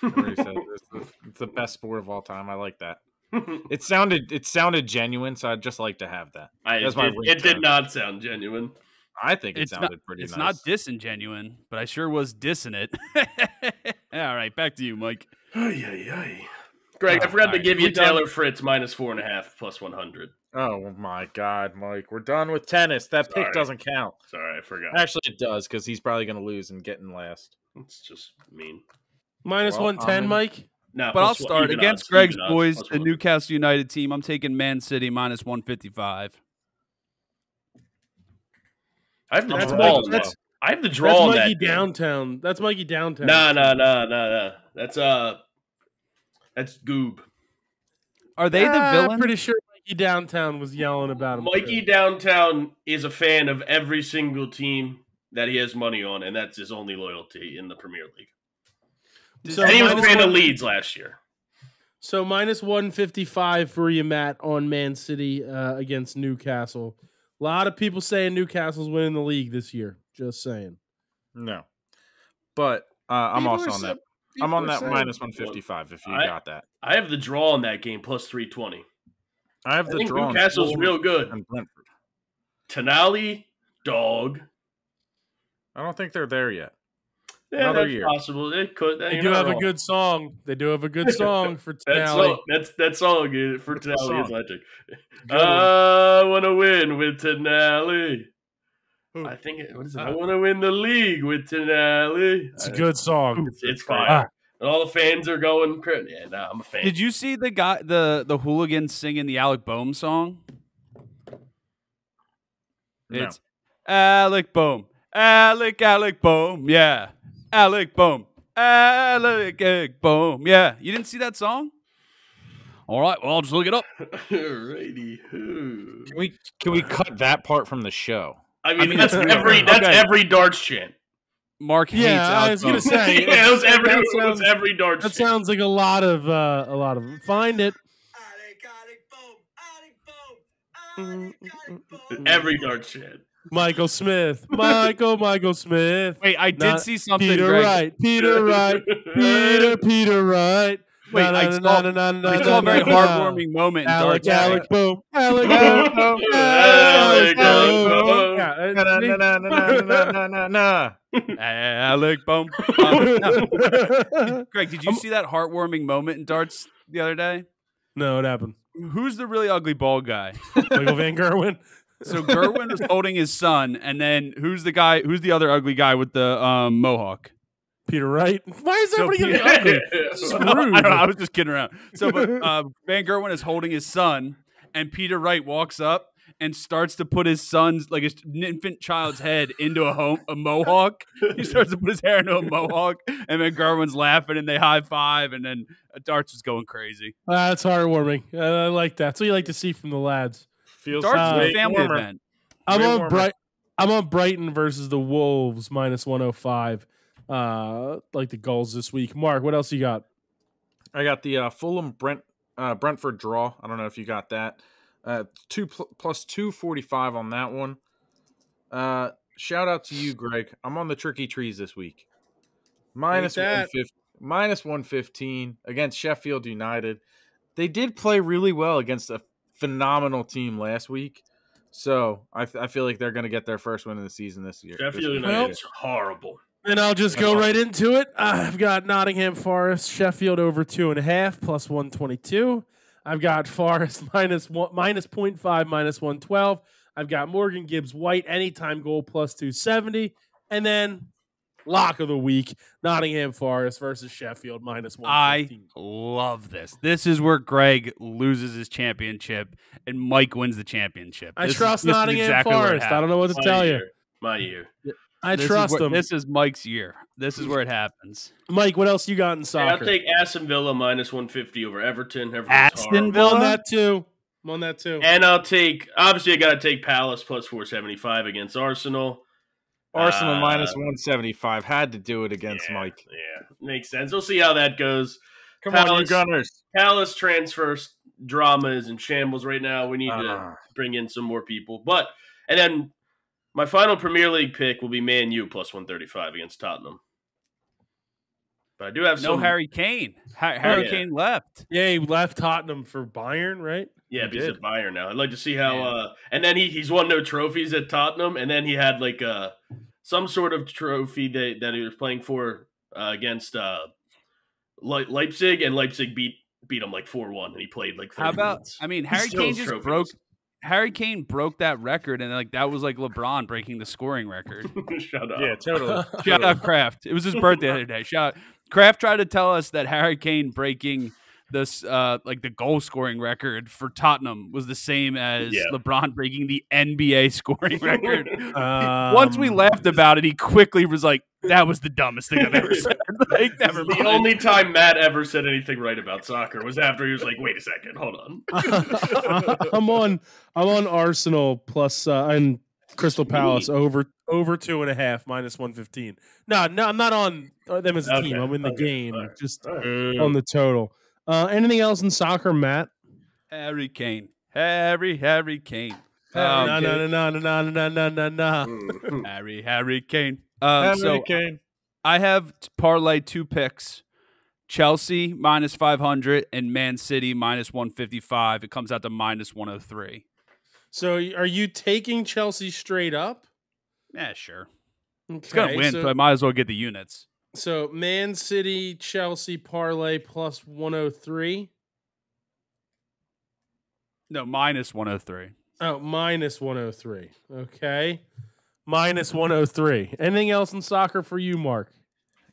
Where he said it's the best sport of all time. I like that. It sounded genuine, so I'd just like to have that. It did not sound genuine. I think it sounded pretty nice. It's not disingenuine, but I sure was dissing it. All right, back to you, Mike. Greg, I forgot to give you Taylor Fritz minus 4.5 plus 100. Oh my God, Mike. We're done with tennis. That pick doesn't count. Sorry, I forgot. Actually, it does because he's probably going to lose and get in last. It's just mean. Minus 110, Mike? No, but I'll start against Greg's boys, the Newcastle United team. I'm taking Man City minus 155. I have the draw. I have the draw on Mikey that downtown. That's Mikey downtown. No. That's Goob. Are they the villain? I'm pretty sure Mikey downtown was yelling about him. Mikey downtown is a fan of every single team that he has money on, and that's his only loyalty in the Premier League. So and he was a fan of Leeds last year. So minus 155 for you, Matt, on Man City against Newcastle. A lot of people saying Newcastle's winning the league this year. Just saying. No. But I'm also on that. I'm on that minus 155 if you got that. I have the draw on that game plus 320. I have the draw. Newcastle's real good. And Brentford. Tonali, dog. I don't think they're there yet. Yeah, that's possible. They could. They do have a good song. They do have a good song for Tonali. that song for Tonali is electric. I want to win with Tonali. I think I want to win the league with Tonali. It's a good song. It's fire. And all the fans are going. Yeah, I'm a fan. Did you see the guy, the hooligan singing the Alec Bohm song? No. It's Alec Bohm, Alec Bohm, yeah. Alec Bohm. Alec Bohm. Yeah. You didn't see that song? All right. Well, I'll just look it up. Alrighty. Can we cut that part from the show? I mean that's every darts chant. Mark hates Alec I was going to say. Yeah, it was every darts chant. That sounds like a lot of them. Find it. Every darts chant. Michael Smith. Smith. Wait, I did see something. Peter Wright. Peter Wright. Peter Wright. Wait, I saw a very heartwarming moment in Alec Boom. Alec Boom. Alec Boom. Greg, did you see that heartwarming moment in darts the other day? No, what happened? Who's the really ugly bald guy? Michael Van Gerwen. So Gerwin was holding his son, and then who's the other ugly guy with the mohawk? Peter Wright. Why is everybody going to be ugly? I don't know. I was just kidding around. So, but Van Gerwen is holding his son, and Peter Wright walks up and starts to put his son's, like his infant child's head into a mohawk. He starts to put his hair into a mohawk, and Van Gerwen's laughing, and they high five, and then Darts is going crazy. That's heartwarming. I like that. That's what you like to see from the lads. Darts is a family event. I'm on Brighton versus the Wolves minus 105. Like the goals this week. Mark, what else you got? I got the Fulham Brentford draw. I don't know if you got that. 2 plus 245 on that one. Shout out to you, Greg. I'm on the tricky trees this week. Minus 115 against Sheffield United. They did play really well against a phenomenal team last week. So I feel like they're going to get their first win of the season this year. Sheffield United is horrible. And I'll just go right into it. I've got Nottingham Forest, Sheffield over 2.5 plus 122. I've got Forest minus 0.5 minus 112. I've got Morgan Gibbs White anytime goal plus 270. And then Lock of the week: Nottingham Forest versus Sheffield minus I 115. love this. This is where Greg loses his championship and Mike wins the championship. I This trust this Nottingham exactly where it Forest. I don't know what to My tell year. you. My year. I This trust is them. This is Mike's year. This is where it happens. Mike, what else you got in Hey, I'll soccer? take Aston Villa minus 150 over Everton. Everton's Aston horrible. Villa? I'm on that too. And I'll take, obviously, I got to take Palace plus 475 against Arsenal. Arsenal minus 175. Had to do it against Mike. Yeah, makes sense. We'll see how that goes. Come on, you Palace- Gunners. Palace transfer drama is in shambles right now. We need to bring in some more people. And then my final Premier League pick will be Man U plus 135 against Tottenham. But I do have No some. Harry Kane. Harry Yeah. Kane left. Yeah, he left Tottenham for Bayern, right? Yeah, He he's did. at Bayern now. I'd like to see how. And then he's won no trophies at Tottenham, and then he had like some sort of trophy that he was playing for against Leipzig, and Leipzig beat him like 4-1, and he played like 30 How about? minutes. I mean, He Harry still Kane has just trophies. broke. Harry Kane broke that record, and like that was like LeBron breaking the scoring record. Shut up. Yeah, totally. Shout out Kraft. It was his birthday the other day. Shout out. Kraft tried to tell us that Harry Kane breaking this like the goal scoring record for Tottenham was the same as LeBron breaking the NBA scoring record. Once we laughed about it, he quickly was like, "That was the dumbest thing I've ever said." Like, never The mind. only time Matt ever said anything right about soccer was after he was like, "Wait a second, hold on." I'm on Arsenal plus and Crystal Palace over 2.5 minus 115. No, I'm not on them as a team. I'm in the game, just on the total. Anything else in soccer, Matt? Harry Kane. Harry Kane. No. Harry Kane. Harry Kane. I have parlay 2 picks. Chelsea minus 500 and Man City minus 155. It comes out to minus 103. So are you taking Chelsea straight up? Yeah, sure. Okay, It's going to win, so I might as well get the units. So Man City, Chelsea parlay plus 103. No, minus 103. Oh, minus 103. Okay. Minus 103. Anything else in soccer for you, Mark?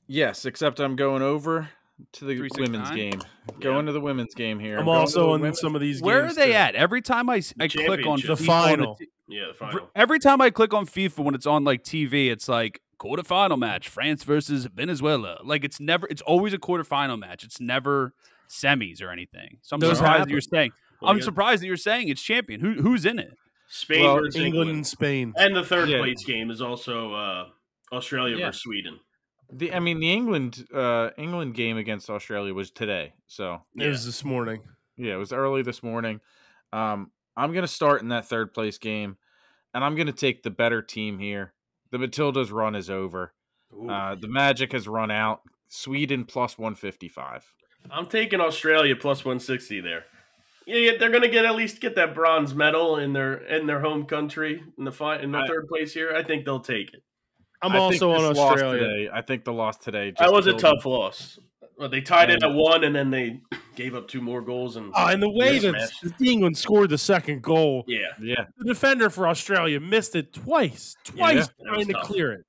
Yes, except I'm going over to the 369? women's game. Going to the women's game here. I'm going also to the on women's- some of these Where games. are they too. at? Every time I click on championship. The FIFA on final. Yeah, the final. every time I click on FIFA when it's on like TV, it's like quarterfinal match, France versus Venezuela. Like it's always a quarterfinal match. It's never semis or anything. So I'm Those surprised happen. that you're saying. Well, I'm yeah. surprised that you're saying it's champion. Who's in it? Spain Well, versus England and Spain. And the third Yeah. place game is also Australia Yeah. versus Sweden. The England game against Australia was today. So It was this morning. yeah, it was early this morning. I'm gonna start in that third place game, and I'm gonna take the better team here. The Matildas' run is over. Ooh. The Magic has run out. Sweden plus 155. I'm taking Australia plus 160 there. Yeah, they're gonna at least get that bronze medal in their home country in their third place here. I think they'll take it. I'm I also think on this loss Australia. today. I think the loss today. That was a killed tough loss. Well, they tied it Yeah. at 1, and then they gave up 2 more goals. And And the way that Mismatch. England scored the second goal, yeah, them. Yeah, the defender for Australia missed it twice that was trying to tough. clear it.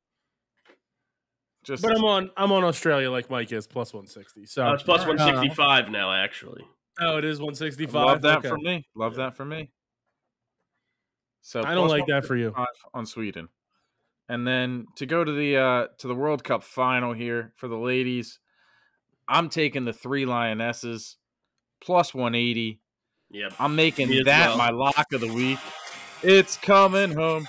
just But I'm on Australia like Mike is plus 160. So it's plus 165 now. Actually, Oh, it is 165. love that Okay. for me. Love that for me. So I don't plus like that for you. 155 on Sweden. And then to go to the World Cup final here for the ladies, I'm taking the 3 Lionesses plus 180. yep. I'm making Me as that well. my lock of the week. It's coming home.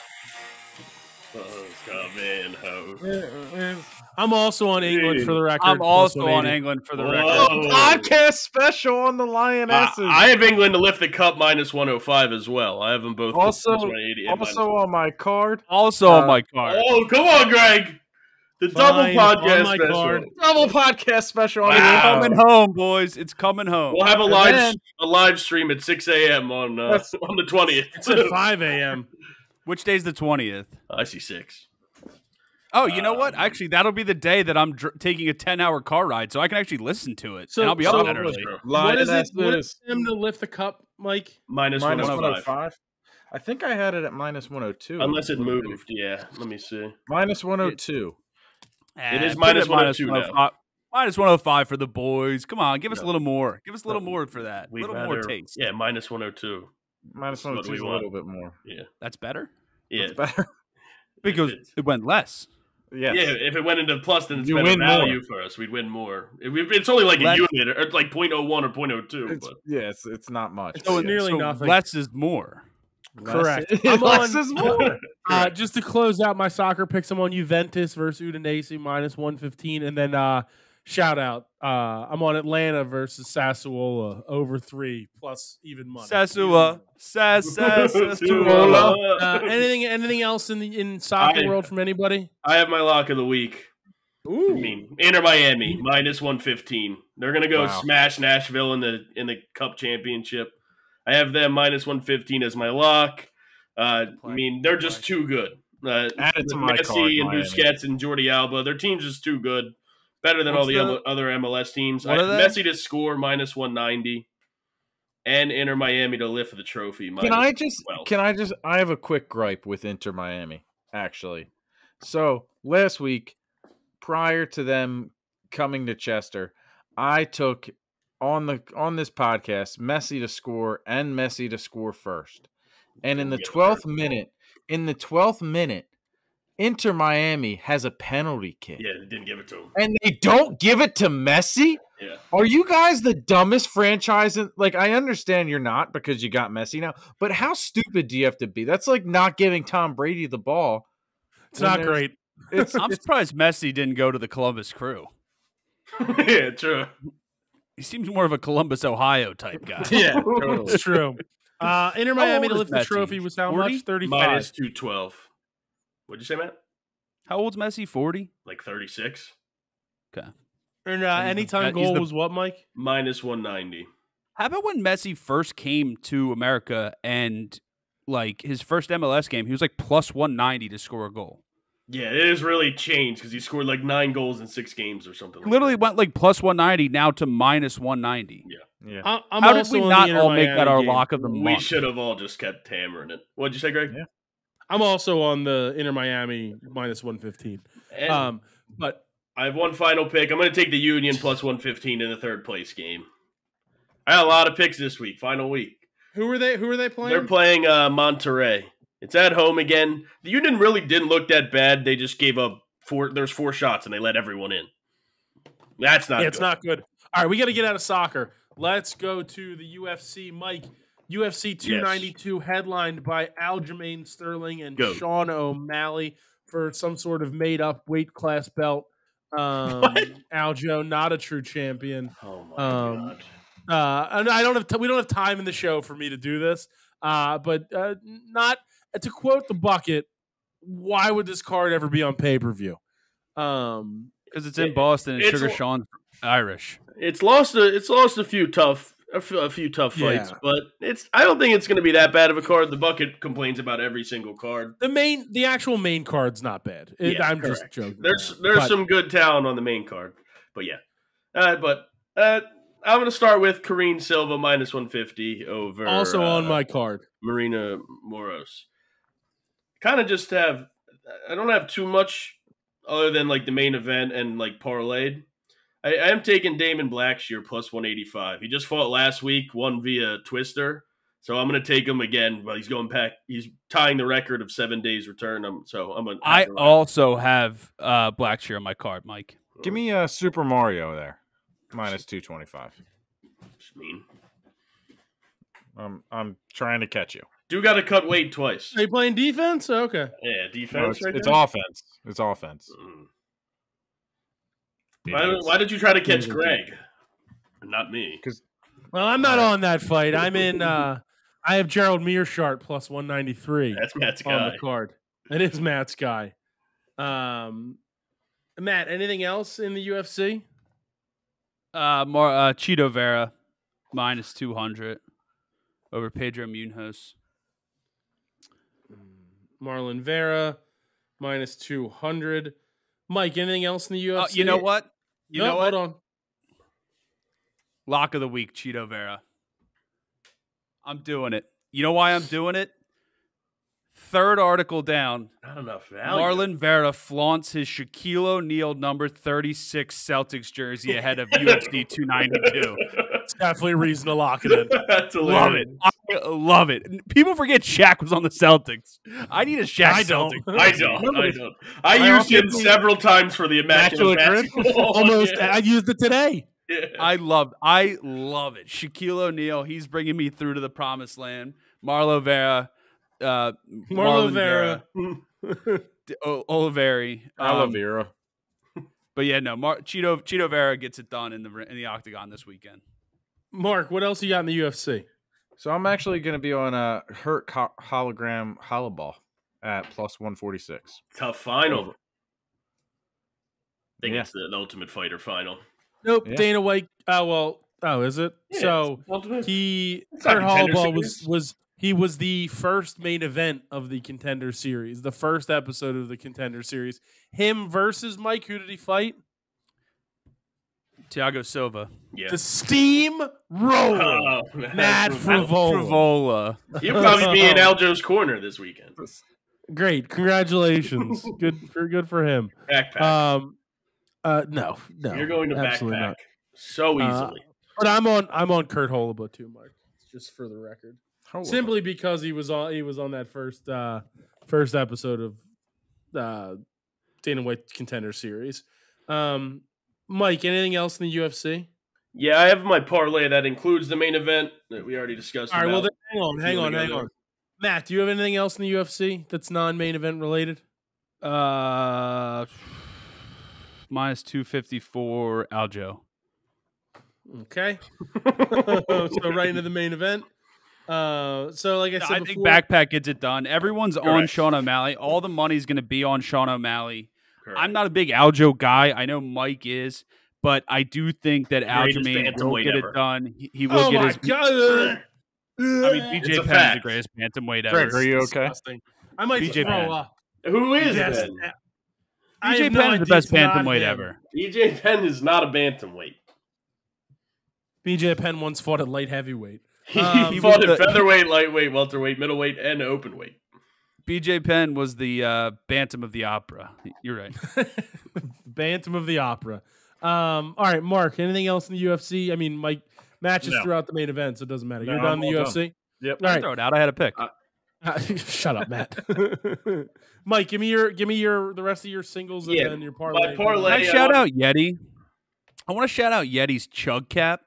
Coming home. I'm also on England for the record. I'm plus also on 180. England for the Whoa. record. Podcast special on the Lionesses. I have England to lift the cup minus 105 as well. I have them both. also plus 180 and minus- on my card. Also on my card. Oh, come on, Greg! The Fine, double on podcast my special. card. Double podcast special on Wow. the Coming home, boys. It's coming home. We'll have And then- a live stream at 6 a.m. on the 20th. It's at 5 a.m. Which day's the 20th? I see 6. Oh, you know what? Actually, that'll be the day that I'm taking a 10-hour car ride, so I can actually listen to it. So- and I'll be so- up that early. What is it? What Lionesses. is him to lift the cup, Mike? Minus Minus 105. 105. I think I had it at minus 102. Unless it moved. Yeah, let me see. Minus 102. It is Put minus it 102 now. Minus 105 for the boys. Come on, give us No. a little more. Give us a little more for that. A We'd little rather, more taste. Yeah, minus 102. Minus That's what 102 is a we little want. bit more. Yeah. That's better Yeah. That's better. because it went less. Yes. Yeah, if it went into plus, then it's You better win value more. for us. We'd win more. It's only like Less. a unit, or like 0.01 or 0.02. But It's not much. So nearly nothing. Less is more. Correct. Less is more. Just to close out my soccer picks, I'm on Juventus versus Udinese minus 115, and then shout out, I'm on Atlanta versus Sassuolo over 3 plus even money. Sassuolo. Anything else in soccer world from anybody? I have my lock of the week. Ooh. I mean, Inter Miami minus 115. They're gonna go Wow. smash Nashville in the Cup Championship. I have them minus 115 as my lock. I mean, they're just too good. Add it to my Messi card, and Miami. Busquets and Jordi Alba, their team's just too good. Better than all What's the other MLS teams. What are they? Messi to score minus 190, and Inter Miami to lift the trophy. Can I -12. I have a quick gripe with Inter Miami, actually. So last week, prior to them coming to Chester, I took on this podcast Messi to score and Messi to score first. And in the 12th minute, Inter Miami has a penalty kick. Yeah, they didn't give it to him. And they don't give it to Messi? Yeah. Are you guys the dumbest franchise? Like, I understand you're not because you got Messi now, but how stupid do you have to be? That's like not giving Tom Brady the ball. It's not great. I'm surprised Messi didn't go to the Columbus Crew. Yeah, true. He seems more of a Columbus, Ohio type guy. Yeah, totally. It's true. Inter Miami to old lift is the Messi? trophy was how 40? much? 35. Minus 212. What'd you say, Matt? How old's Messi? 40? Like 36. Okay. And anytime he's goal the- was what, Mike? Minus 190. How about when Messi first came to America and like his first MLS game, he was like plus 190 to score a goal. Yeah, it has really changed because he scored like 9 goals in 6 games or something. Like Literally that. went like plus 190 now to minus 190. Yeah. I'm How did also we on not the Inter all make that Miami our game. lock of the We month? should have all just kept hammering it. What'd you say, Greg? Yeah. I'm also on the Inter Miami minus 115. And But I have one final pick. I'm going to take the Union plus 115 in the third place game. I had a lot of picks this week. Final week. who are they playing? They're playing Monterrey. It's at home again. The Union really didn't look that bad. They just gave up 4 shots and they let everyone in. That's not It's not good. All right, we got to get out of soccer. Let's go to the UFC. Mike, UFC 292 headlined by Aljamain Sterling and Go. Sean O'Malley for some sort of made-up weight class belt. Aljo, not a true champion. Oh my God. And I don't have we don't have time in the show for me to do this. But not to quote the bucket. Why would this card ever be on pay-per-view? Because it's in Boston and it's- Sugar Sean's Irish. It's lost a few tough fights, Yeah. but I don't think it's going to be that bad of a card. The bucket complains about every single card. The actual main card's not bad. I'm correct. just joking. There's But- some good talent on the main card, but yeah. I'm going to start with Karine Silva minus 150 over also on my card. Marina Moros. Kind of just I don't have too much other than like the main event and like parlayed. I am taking Damon Blackshear plus 185. He just fought last week, won via twister. So I'm going to take him again, but he's going back. He's tying the record of 7 days return. I also have Blackshear on my card, Mike. Give me a Super Mario there. Minus 225. Just mean. I'm trying to catch you. Do got to cut weight twice. Are you playing defense? Okay. Yeah, No, defense. it's offense. It's offense. Why did you try to catch Greg? Not me. Well, I'm not on that fight. I'm in. I have Gerald Mearshart plus 193. That's Matt's on guy. the card. It is Matt's guy. Matt, anything else in the UFC? Cheeto Vera minus 200 over Pedro Munoz. Marlon Vera minus 200. Mike, anything else in the UFC? You know what? You know what? Hold on. Lock of the week, Cheeto Vera. I'm doing it. You know why I'm doing it? Third article down. Not enough value. Marlon Vera flaunts his Shaquille O'Neal number 36 Celtics jersey ahead of UFC 292. It's definitely a reason to lock it in. That's Love hilarious. it. I love it. People forget Shaq was on the Celtics. I need a Shaq I don't. Celtics. I don't. I used it several times for the Immaculate Basketball. Almost. Yeah. I used it today. Yeah. I love it. Shaquille O'Neal, he's bringing me through to the promised land. Marlo Vera, Marlo Vera. Oliveri, Aloe vera. but yeah, no, Cheeto Vera gets it done in the octagon this weekend. Mark, what else you got in the UFC? So I'm actually going to be on a Hurt hologram Hollowball at plus 146. Tough final. I think Yeah. it's the Ultimate Fighter final. Nope. Yeah. Dana White. Oh, is it? Yeah, So it's Ultimate. he It's not Kurt Contender Hollowball Series. was the first main event of the Contender Series, the first episode of the Contender Series. Him versus Mike. Who did he fight? Thiago Silva. Yeah. The Steam Roller. Oh, Matt Frivola. He'll probably be in Aljo's corner this weekend. Great, congratulations. good for him. Backpack. No. You're going to absolutely backpack not. so easily. But I'm on Kurt Hollowball too, Mark. Just for the record. Simply because he was on that first episode of Dana White Contender Series. Mike, anything else in the UFC? Yeah, I have my parlay that includes the main event that we already discussed. All right, well, about. then hang on. Matt, do you have anything else in the UFC that's non-main event related? Minus 254 Aljo. Okay. So right into the main event. So like I said I before, think Backpack gets it done. Everyone's on Correct. Sean O'Malley. All the money's going to be on Sean O'Malley. Correct. I'm not a big Aljo guy. I know Mike is, but I do think that Greatest Aljamain will bantamweight get ever. it done. He will oh get my his. god! I mean, It's BJ a Penn is the fact. greatest bantamweight Greg, ever. are you okay? Disgusting. I might BJ throw Penn. up. Who is Yes. then? I BJ have Penn no is the idea. best It's not bantamweight him. ever. BJ Penn is not a bantamweight. BJ Penn once fought at light heavyweight. He He fought was at the- featherweight, lightweight, welterweight, middleweight, and openweight. BJ Penn was the Bantam of the Opera. You're right. Bantam of the Opera. All right, Mark. Anything else in the UFC? I mean, Mike matches No. throughout the main event, so it doesn't matter. No, You're done I'm in the all UFC. Yep. All right. Throw it out. I had a pick. Shut up, Matt. Mike, give me the rest of your singles and Yeah, then your parlay. my parlay- Can I shout out Yeti? I want to shout out Yeti's chug cap.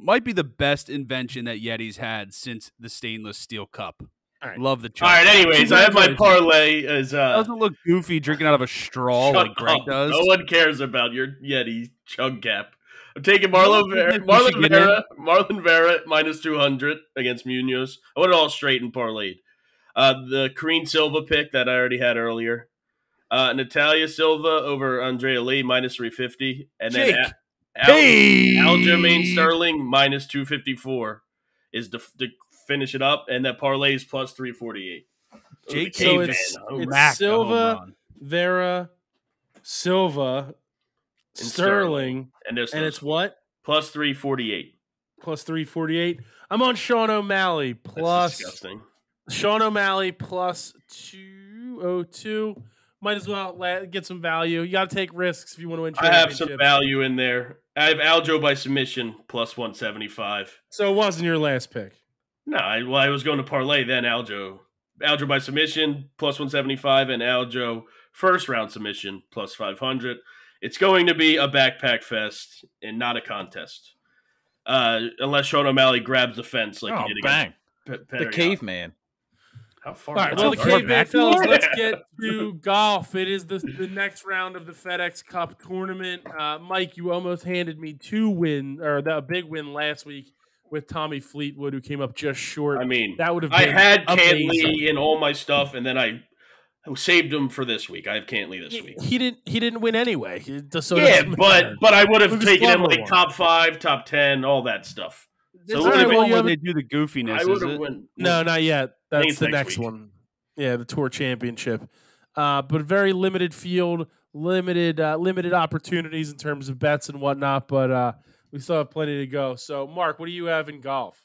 Might be the best invention that Yeti's had since the stainless steel cup. All right. Love the chug. All right, cap. anyways, I have my parlay as Doesn't look goofy drinking out of a straw shut like Greg up. does. No one cares about your Yeti chug cap. I'm taking No, Marlon Vera, we should get Marlon Vera minus 200 against Munoz. I went all straight and parlayed. The Karine Silva pick that I already had earlier. Natalia Silva over Andrea Lee minus 350, and then Jake. Hey! Aljamain Sterling minus 254 is to finish it up, and that parlay is plus 348. Jake So Caveman. it's Racked a home Silva, run. Vera, Silva, And Sterling, and there's and it's what? plus 348. Plus 348. I'm on Sean O'Malley That's plus disgusting. Sean O'Malley plus 202. Might as well get some value. You got to take risks if you want to win I have some championships. value in there. I have Aljo by submission plus 175. So it wasn't your last pick. No, I was going to parlay then Aljo by submission plus 175 and Aljo first round submission plus 500. It's going to be a backpack fest and not a contest. Unless Sean O'Malley grabs the fence like he did bang. against The Petter. caveman. How far? All right, that's well, the how far caveman back fellas, you are? let's get to golf. It is the next round of the FedEx Cup tournament. Mike, you almost handed me a big win last week with Tommy Fleetwood, who came up just short. I mean, that would have I been had amazing. Cantley in all my stuff, and then I saved him for this week. I have Cantley this week. He didn't win anyway. So it Yeah, doesn't matter. but I would have Lucas taken him Glover like won. top 5, top 10, all that stuff. This So is it would've all right, been- well, you When haven't- they do the goofiness, I is would have it? won. No, not yet. think That's it's the next next week. one. Yeah, the Tour Championship. But very limited field, limited opportunities in terms of bets and whatnot. But we still have plenty to go. So, Mark, what do you have in golf?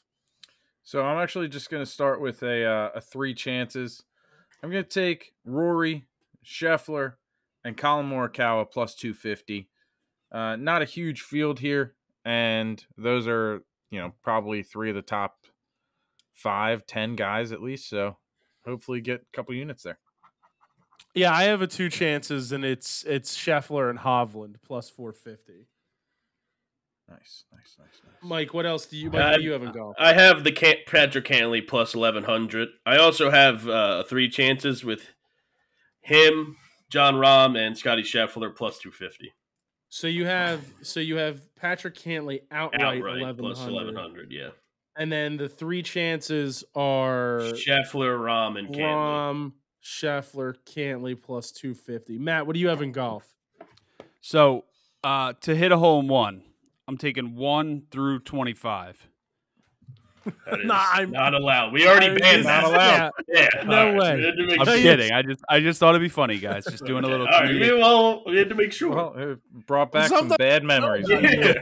So I'm actually just going to start with a 3 chances. I'm going to take Rory, Scheffler, and Colin Morikawa plus 250. Not a huge field here, and those are, probably 3 of the top 5-10 guys at least. So hopefully get a couple units there. Yeah, I have 2 chances, and it's Scheffler and Hovland plus 450. Nice. Mike, what else do you have in golf? I have the Patrick Cantley plus 1100. I also have 3 chances with him, John Rahm, and Scotty Scheffler plus 250. So you have Patrick Cantley outright 1100. Plus 1100, yeah. And then the 3 chances are Scheffler, Rahm, and Cantley. Rahm, Scheffler, Cantley plus 250. Matt, what do you have in golf? So to hit a hole in one, I'm taking 1 through 25. That is not allowed. We already banned that. Not allowed. Yeah. No way. I'm kidding. I just thought it'd be funny, guys. Just doing a little. We had to make sure. Well, it brought back some bad memories. Yeah.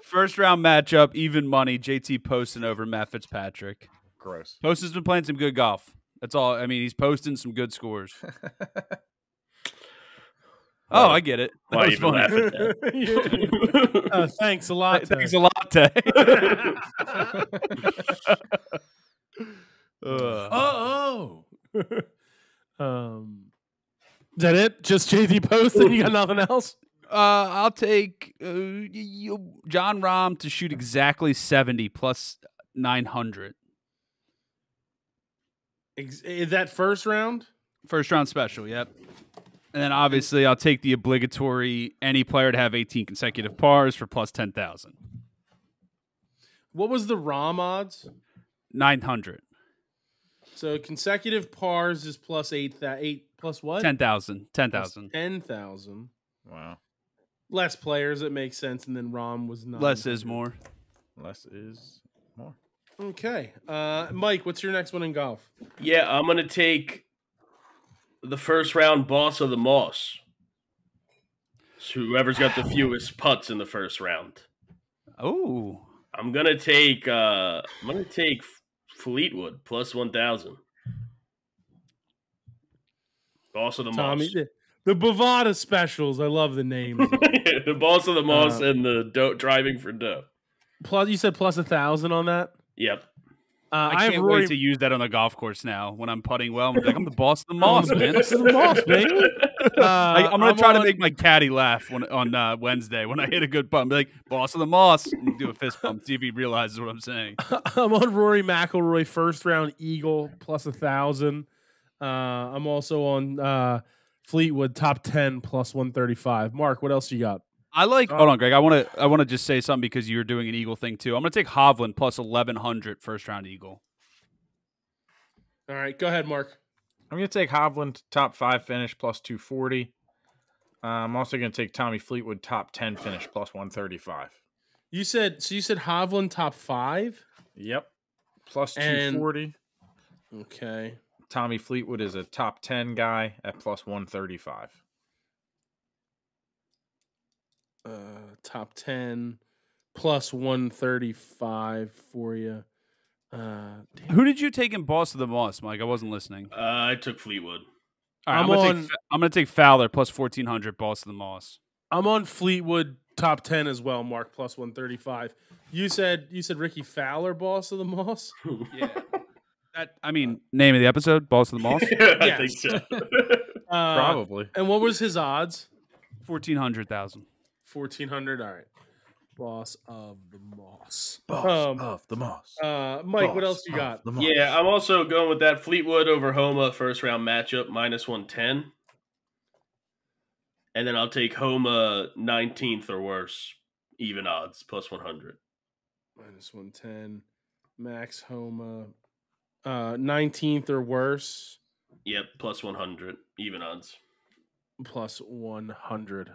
First round matchup, even money. JT Poston over Matt Fitzpatrick. Gross. Poston's been playing some good golf. That's all. I mean, he's posting some good scores. Oh, I get it. That Why was even funny. laugh at that? Thanks a lot. Thanks a latte. Is that it? Just JT Poston? You got nothing else? I'll take John Rahm to shoot exactly 70 plus 900. Is that first round? First round special, yep. And then obviously I'll take the obligatory any player to have 18 consecutive pars for plus 10,000. What was the Rahm odds? 900. So consecutive pars is plus 8 plus what? 10,000. 10,000. 10,000. Wow. Less players, it makes sense, and then Rahm was 9. Less is more. Less is more. Okay. Mike, what's your next one in golf? Yeah, I'm going to take the first round boss of the Moss. So whoever's got the fewest putts in the first round. Oh. I'm going to take Fleetwood plus 1,000. Boss of the Tommy, Moss. the Bovada specials. I love the names. The boss of the Moss and the driving for dough. Plus, you said plus 1,000 on that? Yep. I can't wait to use that on the golf course now when I'm putting well. I'm like, I'm the boss of the Moss, man. Boss of the Moss, baby. I'm going to try to make my caddy laugh on Wednesday when I hit a good putt. I'm like, boss of the Moss. And do a fist bump, see if he realizes what I'm saying. I'm on Rory McIlroy, first round Eagle, plus 1,000. I'm also on Fleetwood, top 10, plus 135. Mark, what else you got? I like. Hold on, Greg. I want to just say something because you're doing an Eagle thing too. I'm going to take Hovland plus 1,100 first round Eagle. All right, go ahead, Mark. I'm going to take Hovland top 5 finish plus 240. I'm also going to take Tommy Fleetwood top 10 finish plus 135. You said Hovland top 5? Yep. Plus 240. Okay. Tommy Fleetwood is a top 10 guy at plus 135. Top 10 plus 135 for you. Who did you take in boss of the Moss, Mike? I wasn't listening. I took Fleetwood. All right, I'm gonna take Fowler plus 1,400 boss of the Moss. I'm on Fleetwood top 10 as well, Mark, plus 135. You said Ricky Fowler, boss of the Moss? Yeah. Name of the episode, boss of the Moss. I think so. Probably. And what was his odds? 1,400,000. 1,400. All right. Boss of the Moss. Boss of the Moss. Mike, what else you got? Yeah, I'm also going with that Fleetwood over Homa first round matchup, minus 110. And then I'll take Homa 19th or worse, even odds, plus 100. Minus 110. Max Homa. 19th or worse. Yep, plus 100, even odds. Plus 100.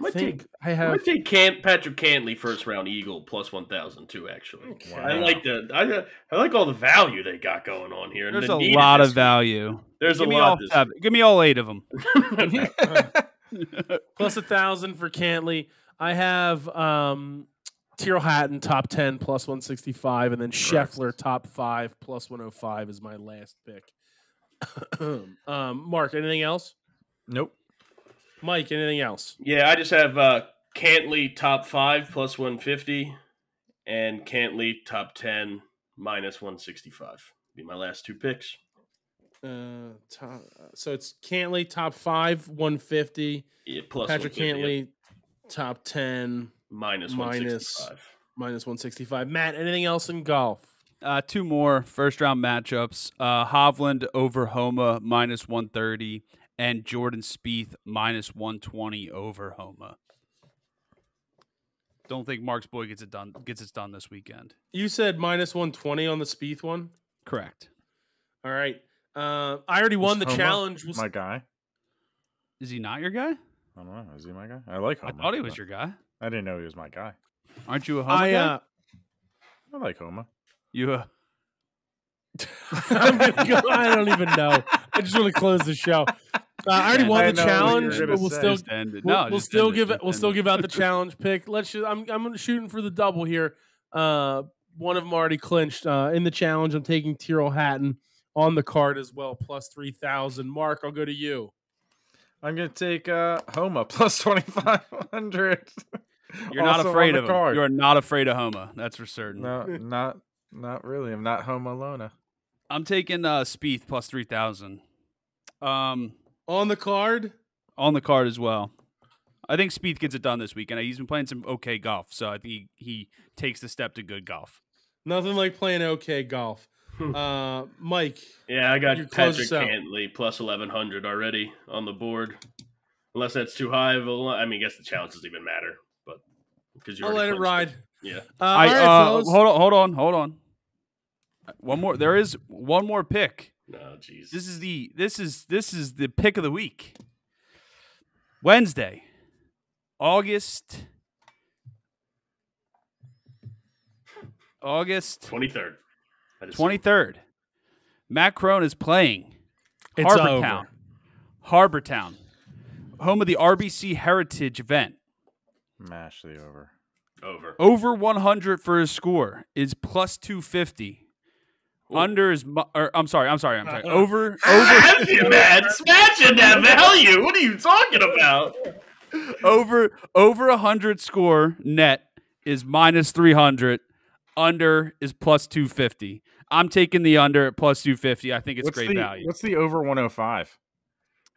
I take Patrick Cantley first round Eagle plus 1,000 too. Actually, Okay. I like the I like all the value they got going on here. And There's a lot of value. There's a lot. Give me all 8 of them. Plus 1,000 for Cantley. I have Tyrrell Hatton top 10 plus 165, and then Scheffler top 5 plus 105 is my last pick. Mark, anything else? Nope. Mike, anything else? Yeah, I just have Cantley top 5 plus 150 and Cantley top 10 minus 165. Be my last 2 picks. So it's Cantley top 5, 150. Yeah, plus Patrick 150, Cantley top 10 minus 165. minus 165. Matt, anything else in golf? 2 more first-round matchups. Hovland over Homa, minus 130, and Jordan Spieth, minus 120 over Homa. Don't think Mark's boy gets it done this weekend. You said minus 120 on the Spieth one? Correct. All right. I already won the Homa challenge. my guy. Is he not your guy? I don't know. Is he my guy? I like I Homa. thought he was your guy. I didn't know he was my guy. Aren't you a Homa guy? I like Homa. You I don't even know. I just want to close the show. I already won the challenge, but we'll still give out the challenge pick. I'm shooting for the double here. One of them already clinched in the challenge. I'm taking Tyrrell Hatton on the card as well, plus 3,000. Mark, I'll go to you. I'm gonna take Homa plus 2,500. You're not afraid of him. You're not afraid of Homa. That's for certain. No, not really. I'm not Homa Lona. I'm taking Spieth plus 3,000. On the card? On the card as well. I think Spieth gets it done this weekend. He's been playing some okay golf, so I think he takes the step to good golf. Nothing like playing okay golf. Mike. Yeah, I got Patrick Cantley plus 1,100 already on the board. Unless that's too high of a line. I mean, I guess the challenge doesn't even matter. But because I'll let it ride. Yeah. Hold on. One more. There is one more pick. No, jeez. This is the pick of the week. Wednesday, August 23rd. 23rd. Matt Crone is playing It's Harbortown, home of the RBC Heritage event. Mash the over. Over 100 for his score is plus 250. Ooh. Under is, I'm sorry. Over. Have you, man? Smashing that value. What are you talking about? Over 100 score net is minus 300. Under is plus 250. I'm taking the under at plus 250. I think it's great value. What's the over 105?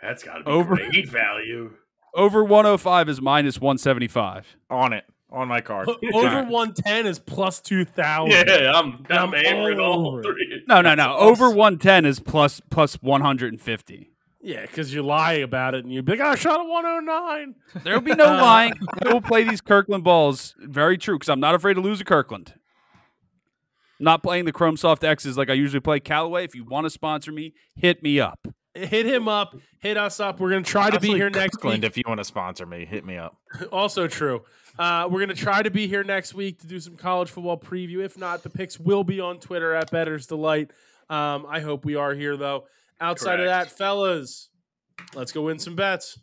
That's got to be great value. Over 105 is minus 175. On my card. Over 110 is plus 2,000. Yeah, I'm hammering all three. No. Over 110 is plus 150. Yeah, because you lie about it and you'd be like, I shot a 109. There'll be no lying. I will play these Kirkland balls. Very true, because I'm not afraid to lose a Kirkland. I'm not playing the Chrome Soft X's like I usually play. Callaway, if you want to sponsor me, hit me up. Hit him up. Hit us up. We're going to try to be here next week. If you want to sponsor me, hit me up. Also true. We're going to try to be here next week to do some college football preview. If not, the picks will be on Twitter at Bettors Delight. I hope we are here, though. Outside of that, fellas, let's go win some bets.